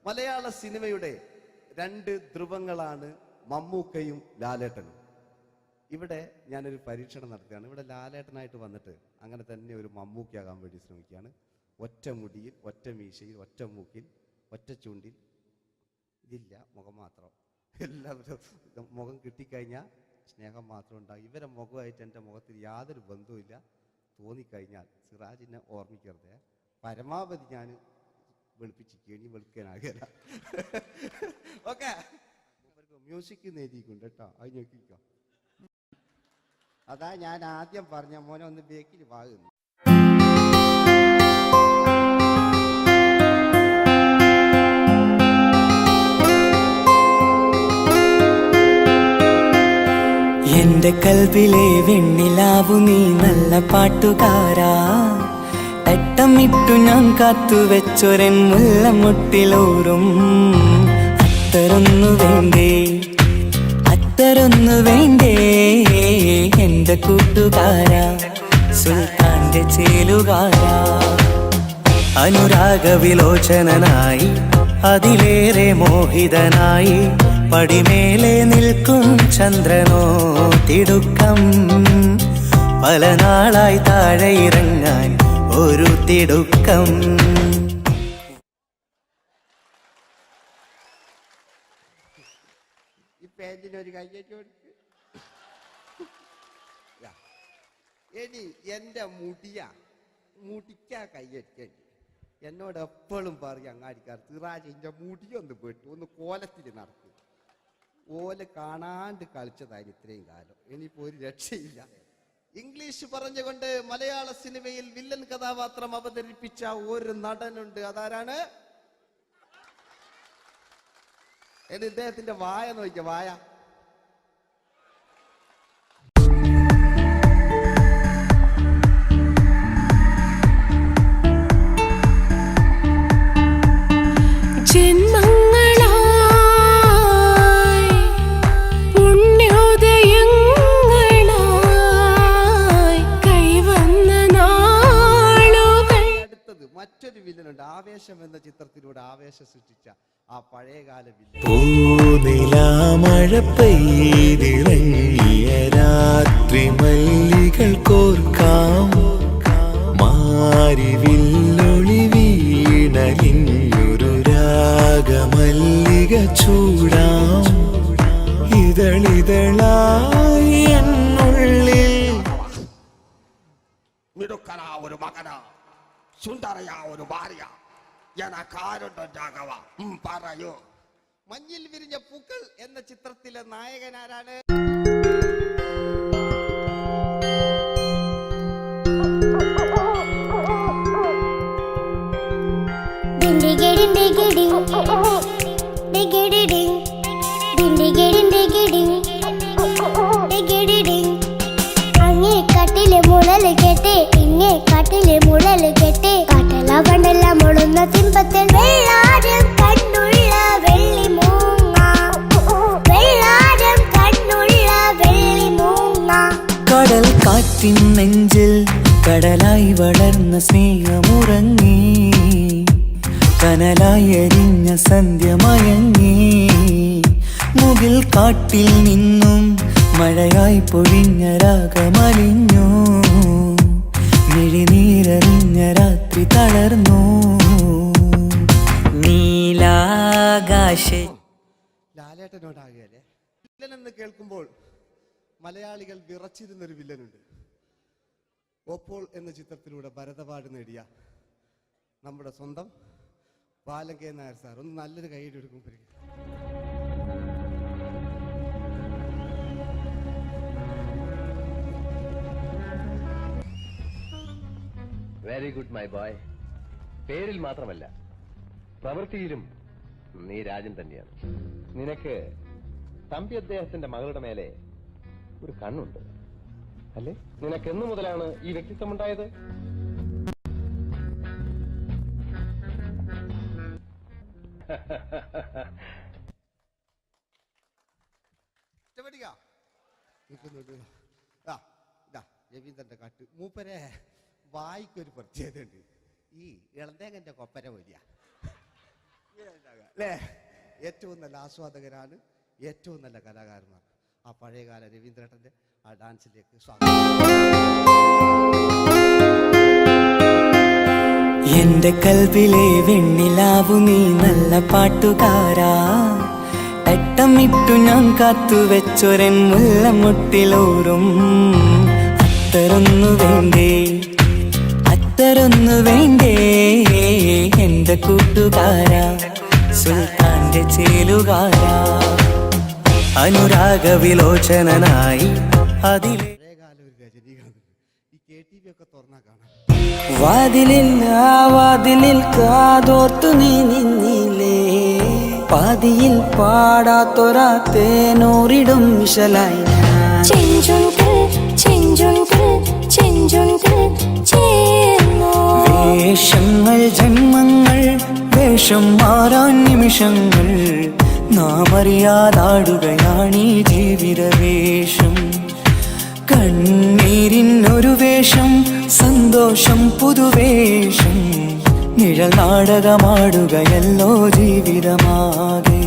മലയാള സിനിമയുടെ രണ്ട് ധ്രുവങ്ങളാണ് മമ്മൂക്കയും ലാലേട്ടനും. ഇവിടെ ഞാനൊരു പരീക്ഷണം നടത്തുകയാണ്. ഇവിടെ ലാലേട്ടനായിട്ട് വന്നിട്ട് അങ്ങനെ തന്നെ ഒരു മമ്മൂക്കയാകാൻ വേണ്ടി ശ്രമിക്കുകയാണ്. ഒറ്റ മുടിയിൽ, ഒറ്റ മീശയിൽ, ഒറ്റ മൂക്കിൽ, ഒറ്റ ചൂണ്ടിൽ, ഇതില്ല, മുഖം മാത്രം. എല്ലാവരും മുഖം കിട്ടിക്കഴിഞ്ഞാൽ സ്നേഹം മാത്രം ഉണ്ടാകും. ഇവരെ മുഖമായിട്ട് എൻ്റെ മുഖത്തിൽ യാതൊരു ബന്ധവുമില്ല. തോന്നിക്കഴിഞ്ഞാൽ സിറാജിനെ ഓർമ്മിക്കരുത്. പരമാവധി ഞാൻ വെളുപ്പിച്ചിരിക്കുക, ഇനി വെളുക്കാനാകില്ല. ഓക്കെ, മ്യൂസിക് നേടിയിട്ടുണ്ട് കേട്ടോ, അത് നോക്കിക്കോ. അതാ ഞാൻ ആദ്യം പറഞ്ഞ മോനെ ഒന്ന് ബേക്കിൽ വാങ്ങുന്നു. എന്റെ കൽവിലെ വെണ്ണിലാവു നീ നല്ല പാട്ടുകാരാ, തട്ടമിട്ടു ഞാൻ കാത്തുവെച്ചൊരൻ മുല്ലമുട്ടിലോറും. അത്തരൊന്നു വേണ്ടേ, അത്തരൊന്നു വേണ്ടേ എന്റെ കൂട്ടുകാരാ, സുൽത്താന്റെ ചേലുകാരാ. അനുരാഗവിലോചനായി അതിലേറെ മോഹിതനായി പടിമേലെ നിൽക്കും ചന്ദ്രനോ തിടുക്കം. പല നാളായി താഴെ ഇറങ്ങാൻ ഒരു തിടുക്കം. ഈ പേജിനൊരു കയ്യേറ്റ് കൊടുക്ക്. എടി എന്റെ മുടിക്കാ കയ്യേറ്റേണ്ടി. എന്നോട് എപ്പോഴും പറയും അങ്ങാടിക്കാർ, സിറാജ് എന്റെ മുടിയൊന്ന് പെട്ടു, ഒന്ന് കോലത്തിൽ നടക്കും. ഓല കാണാണ്ട് കളിച്ചതായിരുന്നു ഇത്രയും കാലം. ഇനിയിപ്പോ ഒരു രക്ഷയില്ല. ഇംഗ്ലീഷ് പറഞ്ഞുകൊണ്ട് മലയാള സിനിമയിൽ വില്ലൻ കഥാപാത്രം അവതരിപ്പിച്ച ഒരു നടനുണ്ട്. അതാരാണ്? ഇദ്ദേഹത്തിന്റെ വായ നോക്കിയ വായ. മറ്റൊരു വില്ലനുണ്ട്. ആവേശം എന്ന ചിത്രത്തിലൂടെ ആവേശം സൃഷ്ടിച്ച ആ പഴയകാല വില്ലൻ. മഴ പെയ്തിറങ്ങിയ രാത്രി മല്ലികൾ കോർക്കാം, മാരിവില്ലൊളി വീണലിഞ്ഞൊരു രാഗമല്ലിക ചൂടാം. ഇതളിതളായി എന്നുള്ളിൽ മിടുക്കനാ ഒരു മകനാ, സുന്ദരയാ ഒരു ഭാര്യ, എനക്കാരുണ്ടോ രാഘവ, പറയൂ. മഞ്ഞിൽ വിരിഞ്ഞ പൂക്കൾ എന്ന ചിത്രത്തിലെ നായകനാരാണ്? അങ്ങേ മുളല് കേട്ടേ, ഇങ്ങേ കാട്ടിലെ മുളല് കേട്ടേ, കാട്ടല പണ്ടെല്ലാം മുളുന്ന സിംഹത്തിൽ വെള്ളാരം കണ്ണുള്ള വെള്ളി മൂങ്ങ, വെള്ളാരം കണ്ണുള്ള വെള്ളി മൂങ്ങ. കടൽ കാറ്റിൻ നെഞ്ചിൽ കടലായി വളർന്ന സ്നേഹമുറങ്ങി, കനലായി എരിഞ്ഞ സന്ധ്യ മയങ്ങി. മുകിൽ കാട്ടിൽ നിന്നും മഴയായി പൊഴിഞ്ഞ രാഗമലിഞ്ഞു, മിഴിനീരറിഞ്ഞ രാത്രി തളർന്നു. നീലാകാശ ലാലേട്ടനോടാകല്ലേ വില്ലൻ എന്ന് കേൾക്കുമ്പോൾ മലയാളികൾ വിറച്ചിരുന്നൊരു വില്ലനുണ്ട്. ഓപ്പോൾ എന്ന ചിത്രത്തിലൂടെ ഭരതവാട് നേടിയ നമ്മുടെ സ്വന്തം ബാലൻ കെ നായർ സാർ. ഒന്ന് നല്ലൊരു കൈയ്യടി എടുക്കുമ്പോൾ വെരി ഗുഡ് മൈ ബോയ്. പേരിൽ മാത്രമല്ല പ്രവൃത്തിയിലും നീ രാജൻ തന്നെയാണ്. നിനക്ക് തമ്പി അദ്ദേഹത്തിന്റെ മകളുടെ മേലെ ഒരു കണ്ണുണ്ട് അല്ലേ? നിനക്ക് എന്നു മുതലാണ് ഈ വ്യക്തിത്വം ഉണ്ടായത്? രവീന്ദ്രന്റെ കാട്ട് മൂപ്പരെ വായിക്കൊരു പ്രത്യേകത ഉണ്ട്. ഈ ഇളന്തേങ്ങന്റെ കൊപ്പര വലിയ അല്ലേ? ഏറ്റവും നല്ല ആസ്വാദകരാണ് ഏറ്റവും നല്ല കലാകാരന്മാർ. ആ പഴയകാല രവീന്ദ്രേട്ടൻ്റെ ആ ഡാൻസിലേക്ക് സ്വാഗതം. എന്റെ കൽവിലെ വെണ്ണിലാവു നീ നല്ല പാട്ടുകാരാ, തട്ടമിട്ടു ഞാൻ കാത്തു വെച്ചൊരൻ മുല്ലമുട്ടിലോറും അത്തരൊന്നു വേണ്ടേ, അത്തരൊന്നു വേണ്ടേ എന്റെ കൂട്ടുകാരാ, സുൽത്താന്റെ ചേലുകാരാ, അനുരാഗവിലോചനായി അതിലെ പഴയകാല ഒരു രജനീകാന്ത്. ഈ KTV ഒക്കെ തുറന്നാ കാണാം. വാതിലിൽ ആ വാതിലിൽ കാതോർത്തു നീ നിന്നില്ലേ, പാതിയിൽ പാടാത്തൊരാ തേനൂറിടും വിശലായി വേഷങ്ങൾ ജന്മങ്ങൾ വേഷം മാറാൻ നിമിഷങ്ങൾ നാം അറിയാതാടുകയാണീ ജീവിതവേഷം. കണ്ണീരിനൊരു വേഷം സന്തോഷം പുതുവേഷം, നിഴൽ നാടകമാടുകയല്ലോ ജീവിതമാകെ.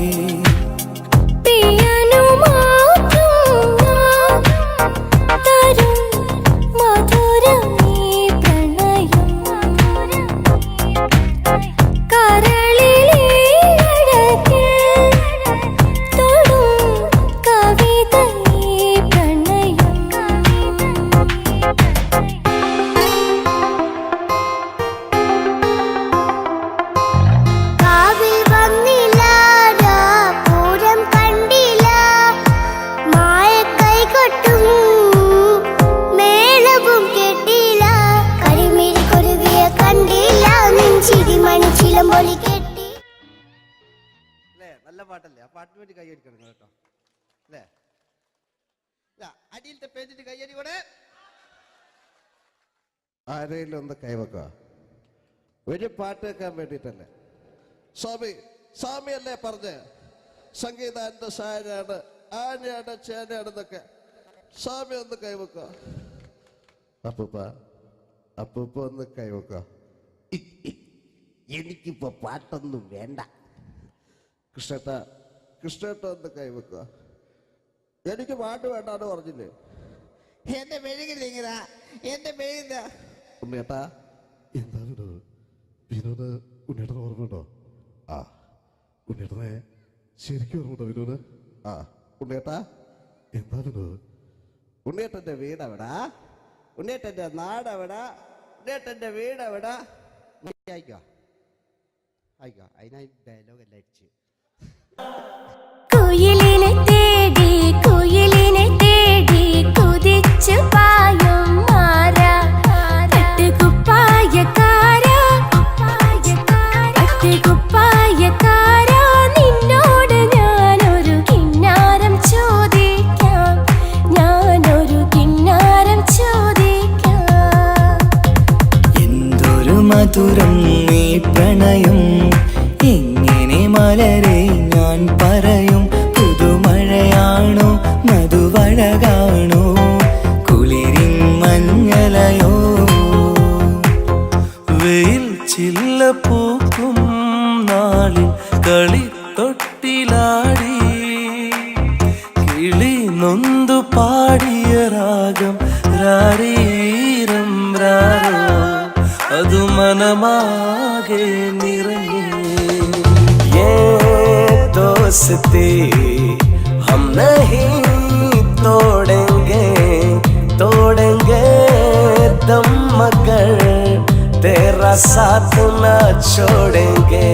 അല്ലേ? നല്ല പാട്ടല്ലേ? ആ പാട്ടിന് വേണ്ടി കൈയടിക്കണം കേട്ടോ. അല്ലേ? അടിയിലത്തെ പേജിന്റെ കൈയടി കൂടെ ആരെങ്കിലും ഒന്ന് കൈവക്കുക. ഒരു പാട്ട് വെക്കാൻ വേണ്ടിട്ടല്ലേ? സ്വാമിയല്ലേ പറഞ്ഞ് സംഗീത എന്റെ സാരാണ് ആനയാണ് ചേനയാണെന്നൊക്കെ. സ്വാമി ഒന്ന് കൈവക്കുക. അപ്പൂപ്പ ഒന്ന് കൈവക്കുക. എനിക്കിപ്പോ പാട്ടൊന്നും വേണ്ട. കൃഷ്ണേട്ട ഒന്ന് കൈവെക്കുക. എനിക്ക് പാട്ട് വേണ്ടാന്ന് പറഞ്ഞില്ലേ? എന്റെ മെഴുകില്ല എന്റെ മെഴുകില്ല. ഉണ്ണേട്ടാ എന്താ വിനോദ്? ഉണ്ണേട്ടന് ഓർമ്മയുണ്ടോ? ആ ഉണ്ണേട്ടനെ ശരിക്കും ഓർമ്മയുണ്ടോ വിനോദ്? ആ ഉണ്ണേട്ടാ എന്താ വിനോദ്? ഉണ്ണേട്ടന്റെ വീടെവിടാ? ഉണ്ണേട്ടന്റെ നാടെവിടാ? ഉണ്ണേട്ടന്റെ വീടെവിടാ? അയക്കോ അതിനായി ഡയലോഗ് എല്ലാം അടിച്ച്. കുയിലിനെ തേടി കുതിച്ചു പായും മാറാ, പട്ടുകുപ്പായക്കാരാ, നിന്നോട് ഞാനൊരു കിന്നാരം ചോദിക്കാം, എന്തൊരു മധുരം നീ പ്രണയം, എങ്ങനെ മലരെ ഞാൻ പറയും, പുതുമഴയാണോ മധുവഴകാണോ കുളിരിൻ മഞ്ഞലയോ, വെയിൽ ചില്ല പൂക്കും നാളിൽ കളിത്തൊട്ടിലാടി കിളി നൊന്തു പാടിയ രാഗം രാരീരം രാരോ, അത് മനമാകെ നിറഞ്ഞേ. दोस्ती हम नहीं तोड़ेंगे दम मगर तेरा साथ न छोड़ेंगे.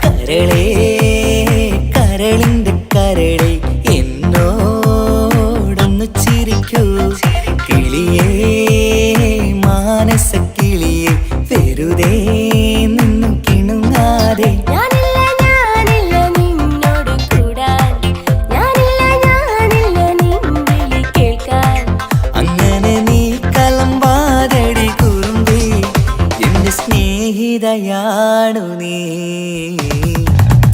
കരളേ കരളിന്റെ കരളെ എന്നോടൊന്ന് ചിരിക്കൂ, കിളിയേ മാനസ കിളിയെ വെറുതെ നിന്നു കിണുങ്ങാതെ. സ്നേഹിതയാണു നീ.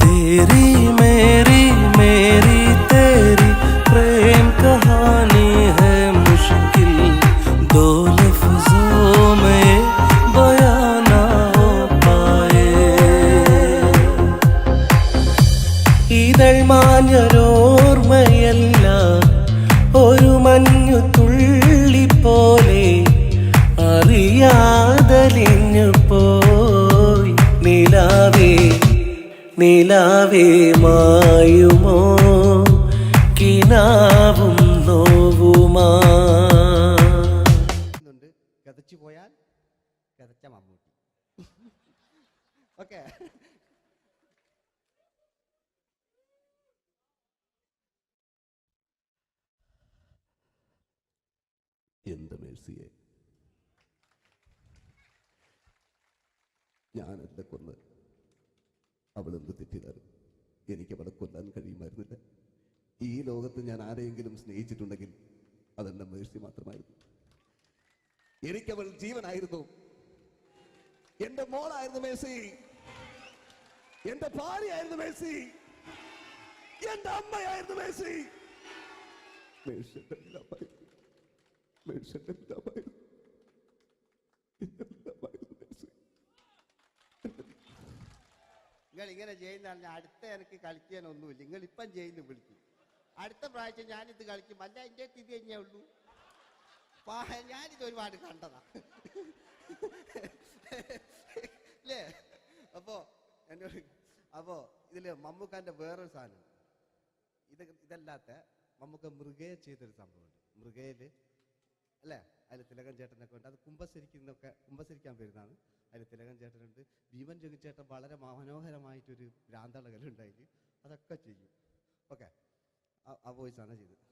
तेरी मेरी मेरी तेरी प्रेम कहानी है मुश्किल നിലാവേ മായുമോ കിനാവും നോവുമാ. കഥച്ചു പോയാൽ കഥച്ച മമ്മൂട്ടി. ഓക്കെ, എന്റെ മേഴ്സിയെ, ഞാനല്ല കൊന്ന്, അവളെന്ത് തെറ്റിയതാണ്. എനിക്ക് അവളെ കൊല്ലാൻ കഴിയുമായിരുന്നില്ല. ഈ ലോകത്ത് ഞാൻ ആരെയെങ്കിലും സ്നേഹിച്ചിട്ടുണ്ടെങ്കിൽ അതെന്റെ മേഴ്സി മാത്രമായിരുന്നു. എനിക്കവൾ ജീവനായിരുന്നു, എന്റെ മോളായിരുന്നു മേഴ്സി, എന്റെ ഭാര്യയായിരുന്നു മേഴ്സി, എന്റെ അമ്മയായിരുന്നു മേഴ്സി. നിങ്ങൾ ഇങ്ങനെ ചെയ്യുന്നതാണ്. അടുത്ത എനിക്ക് കളിക്കാനൊന്നുമില്ല. നിങ്ങൾ ഇപ്പം ചെയ്യുന്നു വിളിക്കും. അടുത്ത പ്രാവശ്യം ഞാനിത് കളിക്കും. അല്ല, എൻ്റെ ഇത് തന്നെയേ ഉള്ളൂ. ഞാനിത് ഒരുപാട് കണ്ടതാ അല്ലേ? അപ്പോ ഇതില് മമ്മൂക്കാന്റെ വേറൊരു സാധനം, ഇതല്ലാത്ത മമ്മൂക്ക മൃഗയെ ചെയ്തൊരു സംഭവമുണ്ട്. മൃഗയില് അല്ലേ, അതിൽ തിലകൻ ചേട്ടനൊക്കെ ഉണ്ട്. അത് കുമ്പസരിക്കാൻ വരുന്നതാണ്. അതിൽ തിലകൻ ചേട്ടനുണ്ട്, ഭീമൻ ജഗിച്ചേട്ടൻ വളരെ മനോഹരമായിട്ടൊരു ഭ്രാന്തളകലുണ്ടായി. അതൊക്കെ ചെയ്യും. ഓക്കെ, ആ വോയിസാണ് ചെയ്തത്.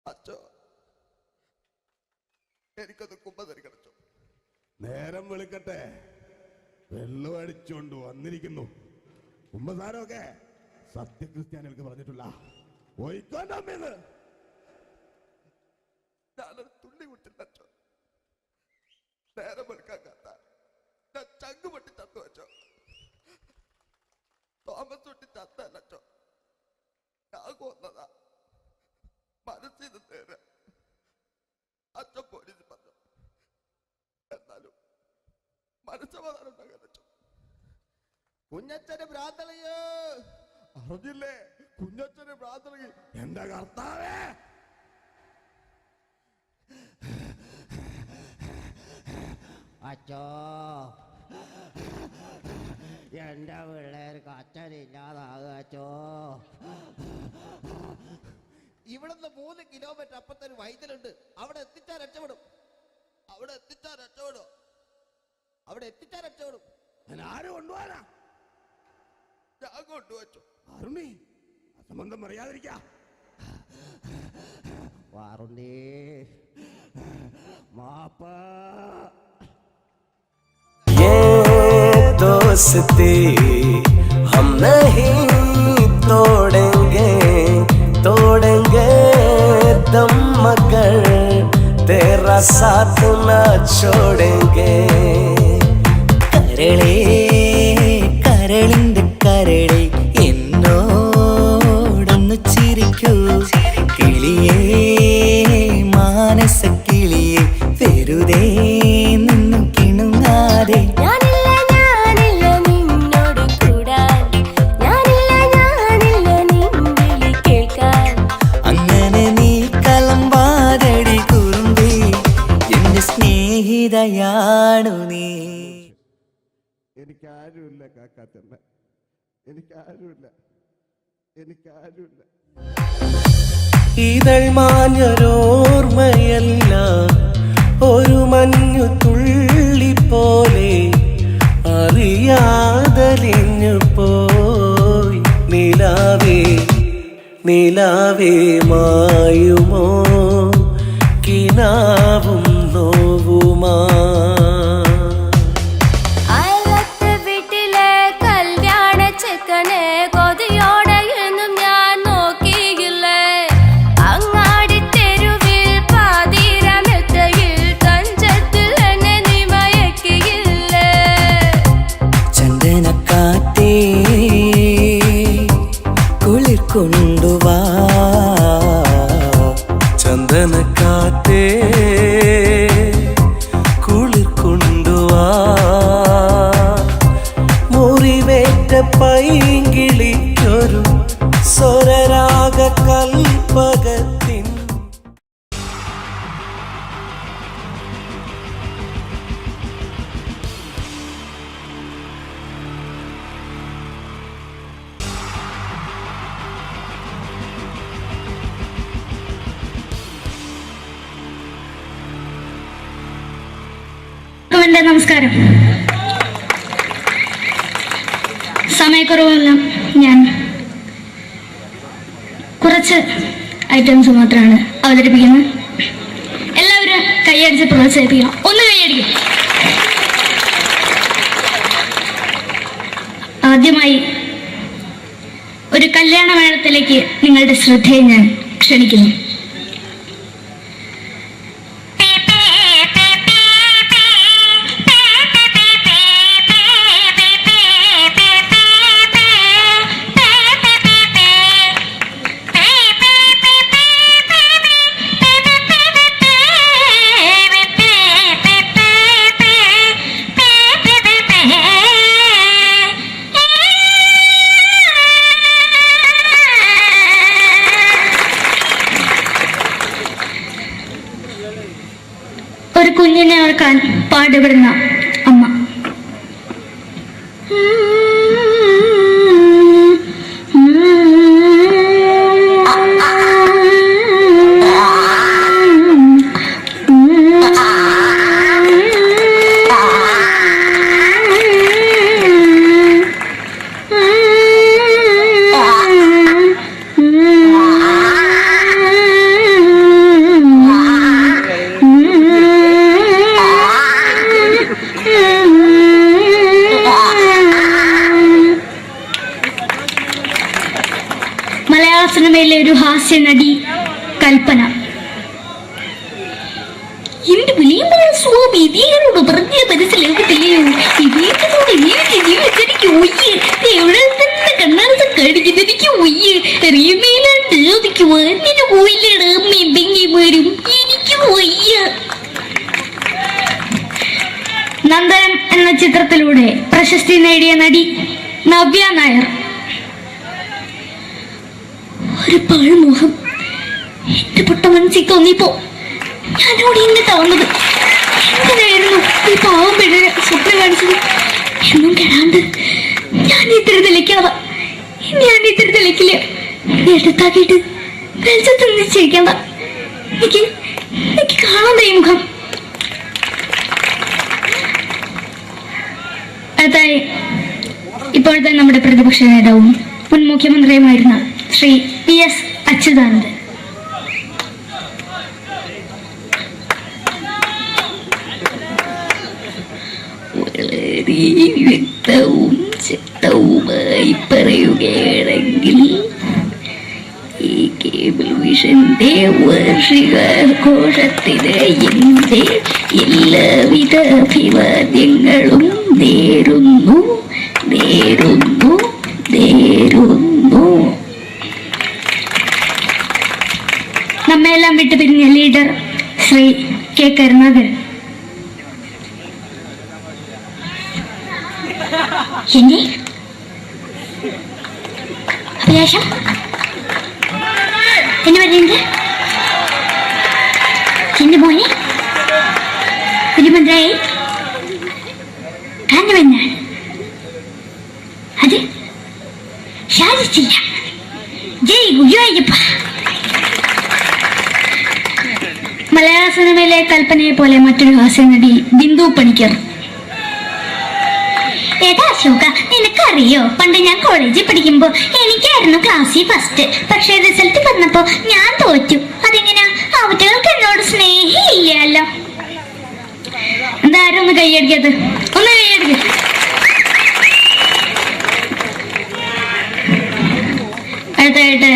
അച്ചോ, എനിക്കത് കുമ്പസരിക്കണച്ചോ. നേരം വെളുക്കട്ടെ, വെള്ളം അടിച്ചുകൊണ്ട് വന്നിരിക്കുന്നു. കുമ്പസാരമൊക്കെ സത്യക്രിസ്ത്യാനികൾക്ക് പറഞ്ഞിട്ടുള്ള ഒഴിക്കൊണ്ടമ്മേന്ന് ഞാനൊരു തുള്ളി വിട്ടില്ലച്ചോ. നേരം വെളുക്കാൻ കാത്ത ഞാൻ ചങ്ക് പൊട്ടി ചത്തു വെച്ചോ. തോമസ് തൊട്ടി ചത്തല്ലച്ചോ, ഞാൻ കൊന്നതാ. മനസ്സിൽ നേരെ അച്ഛൻ പോലീസ് പറഞ്ഞു. എന്നാലും മനസ്സമാധാനം ഉണ്ടാകാനോ. കുഞ്ഞച്ഛന് ഭ്രാന്തളയോ അറിഞ്ഞില്ലേ? കുഞ്ഞച്ഛന് ഭ്രാന്തളകി. എന്റെ കർത്താവേ, അച്ചോ, എന്റെ പിള്ളേർക്ക് അച്ഛനില്ലാതാകച്ചോ. ഇവിടുന്ന് 3 കിലോമീറ്റർ അപ്പത്തൊരു വൈദ്യുണ്ട്. അവിടെ എത്തിച്ചാൽ രക്ഷപ്പെടും. ആരും കൊണ്ടുപോകാനാ? ഞാൻ കൊണ്ടുവച്ചു. ആരുണ്ണി, അസംബന്ധം പറയാതിരിക്ക. വാറുണ്ണി, മാപ്പ. दोस्ती हम नहीं तोड़ेंगे, तोड़ेंगे दम मगर तेरा साथ न छोड़ेंगे. കരളേ കരളിന്റെ കരളെ എന്നോടൊന്നു ചിരിക്കൂ. കിളിയേ മാനസ കിളിയെ വെറുതെ നിന്നു കിണുങ്ങാതെ. സ്നേഹിതയാണു നീ. എനിക്കാരുമില്ല കാക്കാത്തമ്മ, എനിക്കാരുമില്ല. ഇതൾ മാഞ്ഞൊരോർമ്മയല്ല, ഒരു മഞ്ഞു തുള്ളി പോലെ അറിയാതലിഞ്ഞു പോയി. നിലാവേ നിലാവേ മായുമോ കിനാവും നോവുമാ. വീട്ടിലെ കല്യാണ ചെക്കനെ കൊതിയോടെ എന്നും ഞാൻ നോക്കിയില്ലേ. അങ്ങാടി തെരുവിൽ പാതിരമെത്തയിൽ തഞ്ചത്തിൽ എന്നെ നീ മയക്കിയില്ലേ. ചന്ദനക്കാറ്റേ കുളിർ കൊണ്ടുവാ, ചന്ദനക്കാറ്റേ കുളിർ കൊണ്ടുവാ. മുറിവേറ്റ പൈങ്കിളിക്കൊരു സ്വരരാഗ കൽപ്പകത്തിൻ. എല്ലാവർക്കും എൻ്റെ നമസ്കാരം. സമയക്കുറവെല്ലാം ഞാൻ കുറച്ച് ഐറ്റംസ് മാത്രമാണ് അവതരിപ്പിക്കുന്നത്. എല്ലാവരും കൈയടിച്ച് പ്രോത്സാഹിപ്പിക്കണം. ഒന്ന് കൈയടിക്കും. ആദ്യമായി ഒരു കല്യാണ മേളത്തിലേക്ക് നിങ്ങളുടെ ശ്രദ്ധയെ ഞാൻ ക്ഷണിക്കുന്നു. ഒരു കുഞ്ഞിനെ ഓർക്കാൻ പാടുപെടുന്ന അമ്മ. മലയാള സിനിമയിലെ ഒരു ഹാസ്യ നടി കൽപ്പന. എന്റെ വിളിയമ്പല സ്വാമി ഇതിനോട് പറഞ്ഞ മനസ്സിലാക്കത്തില്ലയോ? ഇതേക്കോട് ജീവിച്ചെനിക്ക് ഒയ്യ്, എവിടെ തന്നെ കണ്ണാടത്ത് കടിക്കുന്നത് എനിക്ക് ഒയ്യ്, അറിയമേലാണ്ട് എനിക്ക് വന്നിന് പോയില്ലേടാ അമ്മയും പെങ്ങിമാരും, എനിക്ക് ഒയ്യ. നന്ദനം എന്ന ചിത്രത്തിലൂടെ പ്രശസ്തി നേടിയ നടി നവ്യ നായർ. ഒരു പാഴ്മോഹം എന്റെ പൊട്ട മനസ്സിൽ തോന്നിയപ്പോ ഞാനോട് ഇങ്ങോട്ടാ വന്നത്. എന്തിനായിരുന്നു ഈ പാവം പെണ്ണിനെ സ്വപ്നം കാണിച്ചത്? എന്നും കെടാണ്ട് ഞാൻ ഇത്തരത്തിലേക്കാവാ. ഞാൻ ഇത്തരത്തിലേക്കില്ല. എടുത്താക്കിയിട്ട് വെളിച്ചത്ത് നിശ്ചയിക്കണ്ട. എനിക്ക് കാണാൻ ഈ മുഖം. അടുത്തായി ഇപ്പോഴത്തെ നമ്മുടെ പ്രതിപക്ഷ നേതാവും മുൻ മുഖ്യമന്ത്രിയുമായിരുന്ന ശ്രീ PS അച്യുതാനന്ദൻ. വളരെ വ്യക്തവും ശക്തവുമായി പറയുകയാണെങ്കിൽ ഈ കേബിൾ വിഷന്റെ വാർഷികാഘോഷത്തിന് എന്റെ എല്ലാവിധ അഭിവാദ്യങ്ങളും നേരുന്നു. നമ്മയെല്ലാം വിട്ടുപിരിഞ്ഞ ലീഡർ ശ്രീ K. കരുണാകരൻ. എന്നെ അഭിലാഷം എന്ന് പറയുന്നത് എന്റെ മോനെ ഒരു മന്ത്രായി കാണുമെന്നാണ്. അത് സാധിച്ചില്ല. ജയ് ഗുരുവായൂരപ്പ. മലയാള സിനിമയിലെ കൽപ്പനയെ പോലെ മറ്റൊരു ഹാസ്യ നടി ബിന്ദു പണിക്കർ. ഏതാ അശോക, നിനക്കറിയോ പണ്ട് ഞാൻ കോളേജിൽ പഠിക്കുമ്പോ എനിക്കായിരുന്നു ക്ലാസ്സിൽ ഫസ്റ്റ്. പക്ഷെ റിസൾട്ട് വന്നപ്പോ ഞാൻ തോറ്റു. അതെങ്ങനെയാ? അവറ്റകൾക്ക് എന്നോട് സ്നേഹമില്ലല്ലോ. എന്താരും ഒന്ന് കൈയടിക്കത്? ഒന്ന് കൈയടിക്ക. അടുത്തായിട്ട്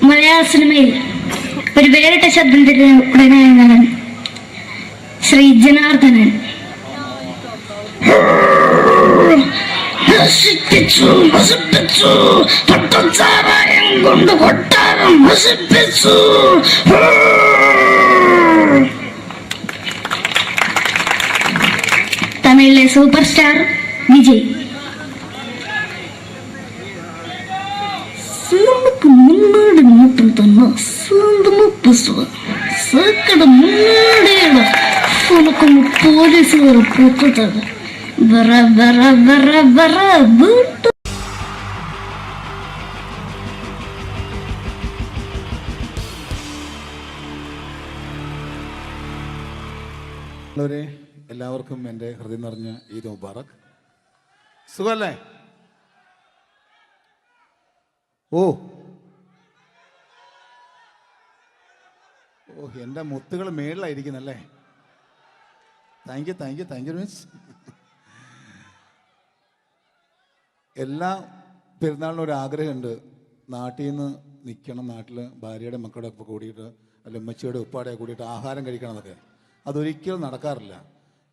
മലയാള സിനിമയിൽ ഒരു വേറിട്ട ശബ്ദത്തിന്റെ ഉടനായ നടൻ ശ്രീ ജനാർദ്ദനൻ. കൊണ്ട് കൊട്ടാരം നശിപ്പിച്ചു. തമിഴിലെ സൂപ്പർ സ്റ്റാർ വിജയ്. മുന്നോടി മൂട്ടം തന്നെ സ്വന്തമോ പുസ്തക സക്കട മുന്നോടിയുള്ള ഉനക്കൊന്ന് പോലീസുകാർ പൊത്തത് വറ വറ വറ വറ വീട്ടു. ഉള്ളവരെ എല്ലാവർക്കും എൻ്റെ ഹൃദയം നിറഞ്ഞ ഈദ് മുബാറക്. സുഖമല്ലേ? ഓ ഓ എൻ്റെ മുത്തുകൾ മേളിലായിരിക്കുന്നല്ലേ. Thank you miss. എല്ലാ പെരുന്നാളിനും ഒരു ആഗ്രഹമുണ്ട്, നാട്ടിൽ നിന്ന് നിൽക്കണം, നാട്ടിൽ ഭാര്യയുടെ മക്കളുടെ ഒപ്പം കൂടിയിട്ട് അല്ല ഉമ്മച്ചിയുടെ ഉപ്പാടെ കൂടിയിട്ട് ആഹാരം കഴിക്കണം എന്നൊക്കെ. അതൊരിക്കലും നടക്കാറില്ല.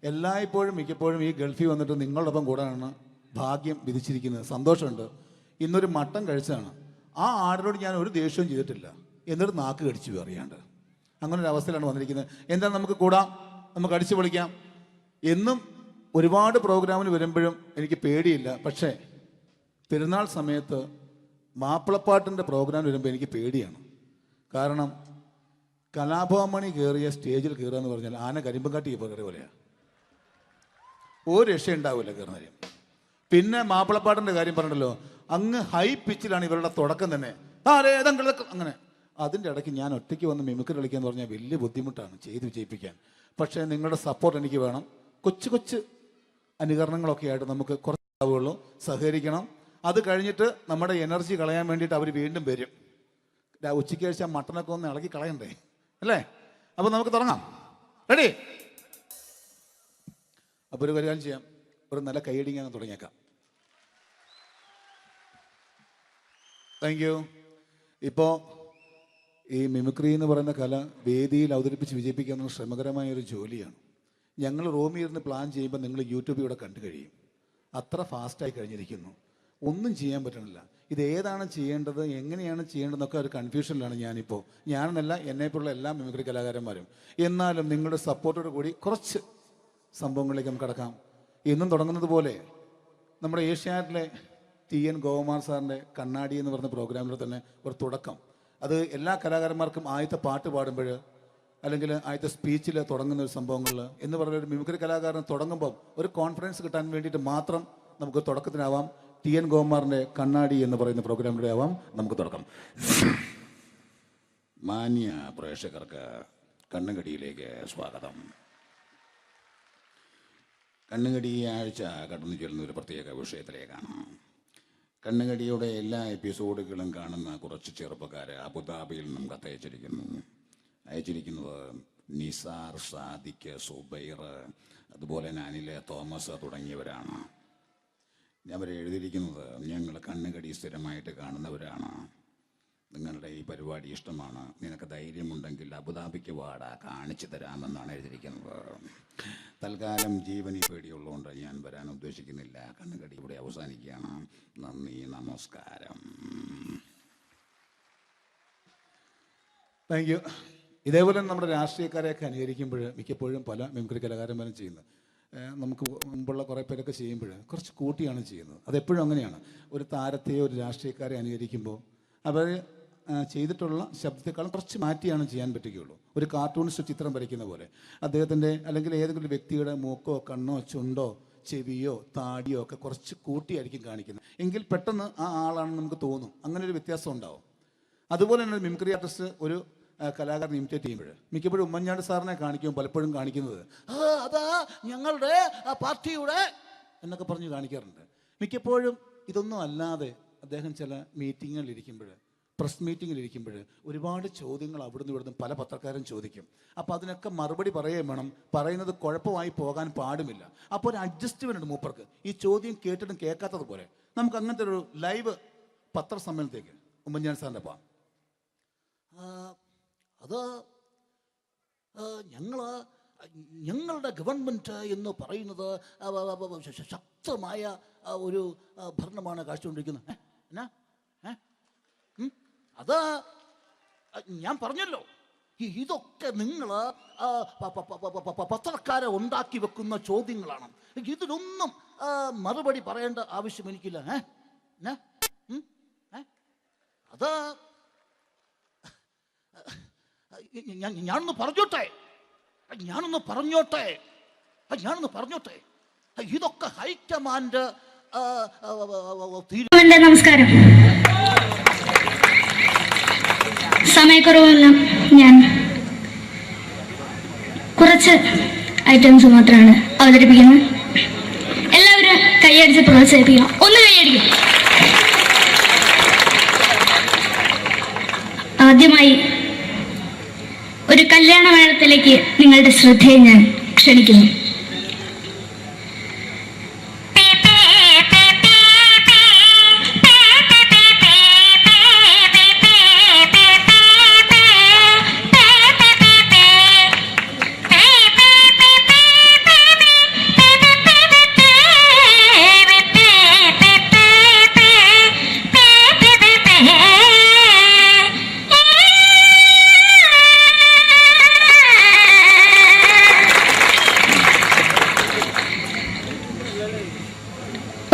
എല്ലായ്പ്പോഴും മിക്കപ്പോഴും ഈ ഗൾഫിൽ വന്നിട്ട് നിങ്ങളോടൊപ്പം കൂടാനാണ് ഭാഗ്യം വിധിച്ചിരിക്കുന്നത്. സന്തോഷമുണ്ട്. ഇന്നൊരു മട്ടൻ കഴിച്ചതാണ്. ആ ആടിനോട് ഞാൻ ഒരു ദേഷ്യവും ചെയ്തിട്ടില്ല, എന്നിട്ട് നാക്ക് കടിച്ചു അറിയാണ്ട്. അങ്ങനെ ഒരു അവസ്ഥയിലാണ് വന്നിരിക്കുന്നത്. എന്താണ്, നമുക്ക് കൂടാം, നമുക്ക് അടിച്ചു പൊളിക്കാം എന്നും ഒരുപാട് പ്രോഗ്രാമിന് വരുമ്പോഴും എനിക്ക് പേടിയില്ല. പക്ഷേ പെരുന്നാൾ സമയത്ത് മാപ്പിളപ്പാട്ടിൻ്റെ പ്രോഗ്രാം വരുമ്പോൾ എനിക്ക് പേടിയാണ്. കാരണം കലാഭവമണി കയറിയ സ്റ്റേജിൽ കയറുക എന്ന് പറഞ്ഞാൽ ആന കരിമ്പം കാട്ടി കയറിയ പോലെയാണ്. ഒരു രക്ഷ ഉണ്ടാവില്ല കയറുന്നവരും. പിന്നെ മാപ്പിളപ്പാട്ടിൻ്റെ കാര്യം പറഞ്ഞല്ലോ, അങ്ങ് ഹൈ പിച്ചിലാണ് ഇവരുടെ തുടക്കം തന്നെ. അങ്ങനെ അതിൻ്റെ ഇടയ്ക്ക് ഞാൻ ഒറ്റയ്ക്ക് വന്ന് മിമിക്രി കളിക്കാന്ന് പറഞ്ഞാൽ വലിയ ബുദ്ധിമുട്ടാണ് ചെയ്ത് വിജയിപ്പിക്കാൻ. പക്ഷേ നിങ്ങളുടെ സപ്പോർട്ട് എനിക്ക് വേണം. കൊച്ചു കൊച്ചു അനുകരണങ്ങളൊക്കെ ആയിട്ട് നമുക്ക് കുറച്ചാവുള്ളൂ, സഹകരിക്കണം. അത് കഴിഞ്ഞിട്ട് നമ്മുടെ എനർജി കളയാൻ വേണ്ടിയിട്ട് അവർ വീണ്ടും വരും. ഉച്ചയ്ക്ക് കഴിച്ചാൽ മട്ടനൊക്കെ ഒന്ന് ഇളക്കി കളയണ്ടേ അല്ലേ? അപ്പോൾ നമുക്ക് തുടങ്ങാം. റെഡി? അപ്പോൾ ഒരു കാര്യം ചെയ്യാം, ഒരു നല്ല കൈയടിങ്ങാൻ തുടങ്ങിയേക്കാം. Thank you. ഇപ്പോൾ ഈ മിമിക്രി എന്ന് പറയുന്ന കല വേദിയിൽ അവതരിപ്പിച്ച് വിജയിപ്പിക്കുക എന്ന ശ്രമകരമായൊരു ജോലിയാണ്. ഞങ്ങൾ റൂമിൽ ഇരുന്ന് പ്ലാൻ ചെയ്യുമ്പോൾ നിങ്ങൾ യൂട്യൂബിലൂടെ കണ്ടു കഴിയും. അത്ര ഫാസ്റ്റായി കഴിഞ്ഞിരിക്കുന്നു, ഒന്നും ചെയ്യാൻ പറ്റണില്ല. ഇത് ഏതാണ് ചെയ്യേണ്ടത്, എങ്ങനെയാണ് ചെയ്യേണ്ടതെന്നൊക്കെ ഒരു കൺഫ്യൂഷനിലാണ് ഞാനിപ്പോൾ. ഞാനെന്നല്ല, എന്നെപ്പോലുള്ള എല്ലാ മിമിക്രി കലാകാരന്മാരും. എന്നാലും നിങ്ങളുടെ സപ്പോർട്ടോട് കൂടി കുറച്ച് സംഭവങ്ങളിലേക്ക് നമുക്ക് കടക്കാം. എന്നും തുടങ്ങുന്നത് പോലെ നമ്മുടെ ഏഷ്യാനെറ്റിലെ TN ഗോകുമാർ സാറിൻ്റെ കണ്ണാടി എന്ന് പറഞ്ഞ പ്രോഗ്രാമിൽ തന്നെ ഒരു തുടക്കം. അത് എല്ലാ കലാകാരന്മാർക്കും ആദ്യത്തെ പാട്ട് പാടുമ്പോൾ അല്ലെങ്കിൽ ആദ്യത്തെ സ്പീച്ചിൽ തുടങ്ങുന്ന ഒരു സംഭവങ്ങളിൽ എന്ന് പറഞ്ഞ ഒരു മിമിക്രി കലാകാരൻ തുടങ്ങുമ്പോൾ ഒരു കോൺഫിഡൻസ് കിട്ടാൻ വേണ്ടിയിട്ട് മാത്രം നമുക്ക് തുടക്കത്തിനാവാം. TN ഗോകുമാറിൻ്റെ കണ്ണാടി എന്ന് പറയുന്ന പ്രോഗ്രാമിലൂടെ ആവാം നമുക്ക് തുടക്കം. മാന്യ പ്രേക്ഷകർക്ക് കണ്ണുകടിയിലേക്ക് സ്വാഗതം. കണ്ണുകടി ഈ ആഴ്ച കടന്നു ചെല്ലുന്ന ഒരു പ്രത്യേക വിഷയത്തിലേക്കാണ്. കണ്ണുകടിയുടെ എല്ലാ എപ്പിസോഡുകളും കാണുന്ന കുറച്ച് ചെറുപ്പക്കാർ അബുദാബിയിൽ നിന്നും അയച്ചിരിക്കുന്നത് നിസാർ, സാദിഖ്, സുബൈർ, അതുപോലെ അനിൽ, തോമസ് തുടങ്ങിയവരാണ്. അവർ എഴുതിയിരിക്കുന്നത്, ഞങ്ങൾ കണ്ണുകടി സ്ഥിരമായിട്ട് കാണുന്നവരാണ്, നിങ്ങളുടെ ഈ പരിപാടി ഇഷ്ടമാണ്, നിനക്ക് ധൈര്യമുണ്ടെങ്കിൽ അബുദാബിക്ക് വാട, കാണിച്ചു തരാമെന്നാണ് എഴുതിയിരിക്കുന്നത്. തൽക്കാലം ജീവനി പേടിയുള്ളതുകൊണ്ട് ഞാൻ വരാൻ ഉദ്ദേശിക്കുന്നില്ല. കണ്ണുകടി ഇവിടെ അവസാനിക്കുകയാണ്. നന്ദി, നമസ്കാരം. Thank you. ഇതേപോലെ നമ്മുടെ രാഷ്ട്രീയക്കാരെയൊക്കെ അനുകരിക്കുമ്പോൾ മിക്കപ്പോഴും പല മിമിക്രി കലാകാരന്മാരും ചെയ്യുന്നത്, നമുക്ക് മുമ്പുള്ള കുറേ പേരൊക്കെ ചെയ്യുമ്പോൾ കുറച്ച് കൂട്ടിയാണ് ചെയ്യുന്നത്. അതെപ്പോഴും അങ്ങനെയാണ്. ഒരു താരത്തെയോ ഒരു രാഷ്ട്രീയക്കാരെ അനുകരിക്കുമ്പോൾ അവർ ചെയ്തിട്ടുള്ള ശബ്ദത്തെക്കാളും കുറച്ച് മാറ്റിയാണ് ചെയ്യാൻ പറ്റുകയുള്ളൂ. ഒരു കാർട്ടൂണിസ്റ്റ് ചിത്രം വരയ്ക്കുന്ന പോലെ അദ്ദേഹത്തിൻ്റെ അല്ലെങ്കിൽ ഏതെങ്കിലും വ്യക്തിയുടെ മൂക്കോ കണ്ണോ ചുണ്ടോ ചെവിയോ താടിയോ ഒക്കെ കുറച്ച് കൂട്ടിയായിരിക്കും കാണിക്കുന്നത്. എങ്കിൽ പെട്ടെന്ന് ആ ആളാണെന്ന് നമുക്ക് തോന്നും. അങ്ങനെ ഒരു വ്യത്യാസം ഉണ്ടാവും. അതുപോലെ തന്നെ മിമിക്രി ആർട്ടിസ്റ്റ് ഒരു കലാകാരൻ ഇമിറ്റേറ്റ് ചെയ്യുമ്പോൾ മിക്കപ്പോഴും ഉമ്മൻചാണ്ടി സാറിനെ കാണിക്കും, പലപ്പോഴും കാണിക്കുന്നത് അതാ ഞങ്ങളുടെ പാർട്ടിയുടെ എന്നൊക്കെ പറഞ്ഞ് കാണിക്കാറുണ്ട്. മിക്കപ്പോഴും ഇതൊന്നും അല്ലാതെ അദ്ദേഹം ചില മീറ്റിങ്ങുകളിലിരിക്കുമ്പോൾ, പ്രസ് മീറ്റിങ്ങിലിരിക്കുമ്പോൾ ഒരുപാട് ചോദ്യങ്ങൾ അവിടുന്ന് ഇവിടുന്ന് പല പത്രക്കാരും ചോദിക്കും. അപ്പോൾ അതിനൊക്കെ മറുപടി പറയുകയും വേണം. പറയുന്നത് കുഴപ്പമായി പോകാൻ പാടുമില്ല. അപ്പോൾ ഒരു അഡ്ജസ്റ്റ്മെൻ്റ് ഉണ്ട് മൂപ്പർക്ക്. ഈ ചോദ്യം കേട്ടിട്ടും കേൾക്കാത്തത് പോലെ നമുക്ക് അങ്ങനത്തെ ഒരു ലൈവ് പത്രസമ്മേളനത്തേക്ക് ഉമ്മൻചാണ്ടി സാറിൻ്റെ അപ്പം അത് ഞങ്ങളുടെ ഗവൺമെൻറ് എന്ന് പറയുന്നത് ശക്തമായ ഒരു ഭരണമാണ് കാഴ്ചകൊണ്ടിരിക്കുന്നത്. എന്നാ അത് ഞാൻ പറഞ്ഞല്ലോ, ഇതൊക്കെ നിങ്ങൾ പത്രക്കാരെ ഉണ്ടാക്കി വെക്കുന്ന ചോദ്യങ്ങളാണ്. ഇതിനൊന്നും മറുപടി പറയേണ്ട ആവശ്യം എനിക്കില്ല. അത് ഞാനൊന്ന് പറഞ്ഞോട്ടെ ഇതൊക്കെ ഹൈക്കമാൻഡ്. നമസ്കാരം. സമയക്കുറവെല്ലാം ഞാൻ കുറച്ച് ഐറ്റംസ് മാത്രമാണ് അവതരിപ്പിക്കുന്നത്. എല്ലാവരും കൈയടിച്ച് പ്രോത്സാഹിപ്പിക്കണം. ഒന്ന് കൈയടിക്കും. ആദ്യമായി ഒരു കല്യാണമേളത്തിലേക്ക് നിങ്ങളുടെ ശ്രദ്ധയെ ഞാൻ ക്ഷണിക്കുന്നു.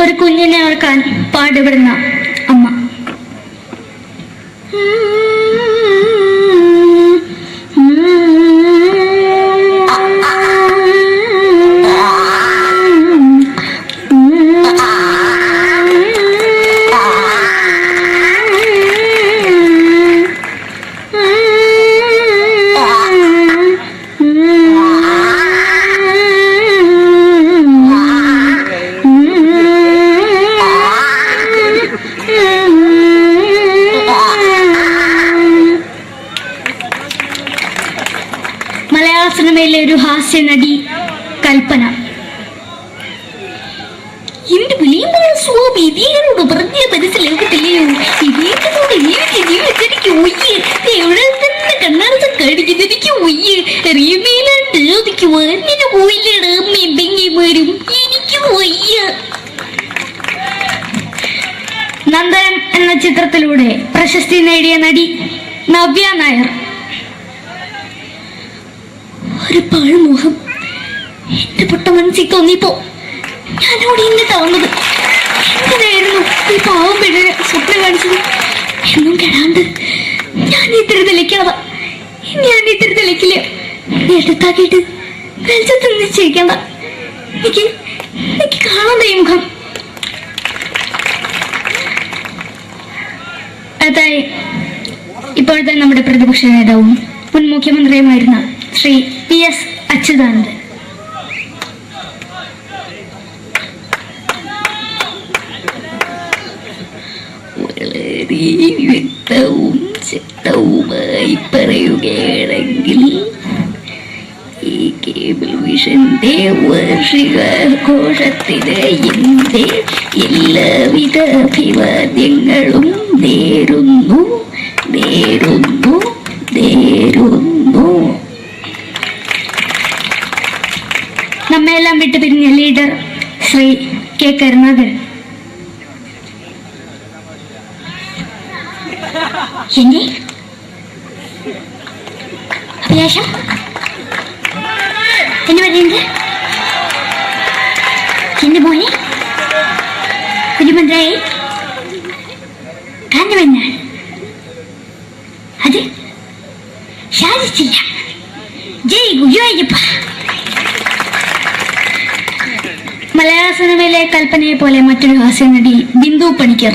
ഒരു കുഞ്ഞിനെ ഓർക്കാൻ പാടുപെടുന്ന അമ്മ. മലയാള സിനിമയിലെ ഒരു ഹാസ്യ നടി കൽപ്പന. എന്റെ വിളിയമ്പല സ്വാമി ഇതിനോട് പറഞ്ഞ മനസ്സിലാകത്തില്ലയോ? ഇതിനോട് എനിക്ക് ജീവിതത്തിലേക്ക് ഒയ്യ് എവിടെ തന്നെ കണ്ണാടത്ത് കടിക്കുന്നത് എനിക്ക് ഒയ്യ് അറിയമേലാണ്ട് എനിക്ക് വന്നിന് പോയില്ലേടാ അമ്മയും പെങ്ങിമാരും എനിക്ക് ഒയ്യ. നന്ദനം എന്ന ചിത്രത്തിലൂടെ പ്രശസ്തി നേടിയ നടി നവ്യ നായർ. ഒരു പഴമുഖം എന്റെ പൊട്ട മനസ്സിൽ തോന്നിയപ്പോ ഞാനോട് ഇങ്ങോട്ടാ വന്നത്. എന്തിനായിരുന്നു ഈ പാവം പെണ്ണിനെ സ്വപ്നം കാണിച്ചത്? എന്നും കെടാണ്ട് ഞാൻ ഇത്തിരി തെളിക്കാതെ എടുത്താക്കിയിട്ട് വെളിച്ചത്ത് നിശ്ചയിക്കണ്ട. എനിക്ക് കാണണ്ട ഈ മുഖം. അതായി ഇപ്പോഴത്തെ നമ്മുടെ പ്രതിപക്ഷ നേതാവും മുൻ മുഖ്യമന്ത്രിയുമായിരുന്ന ശ്രീ PS അച്യുതാനന്ദൻ. വളരെ വ്യക്തവും ശക്തവുമായി പറയുകയാണെങ്കിൽ ഈ കേബിൾ വിഷന്റെ വാർഷികാഘോഷത്തിന് എന്റെ എല്ലാവിധ അഭിവാദ്യങ്ങളും നേരുന്നു. നമ്മെല്ലാം വിട്ടു പിരിഞ്ഞ ലീഡർ ശ്രീ കെ കരുണാകരൻ. എന്റെ അഭിലാഷം എന്ന് പറയുന്നത് എന്റെ മോനെ തിരുമന്ത്രായി കാരണവെന്നാണ്. അത് സാധിച്ചില്ല. ജയ് ഗുരുവായൂരപ്പ. മലയാള സിനിമയിലെ കൽപ്പനയെ പോലെ മറ്റൊരു ഹാസ്യ നടി ബിന്ദു പണിക്കർ.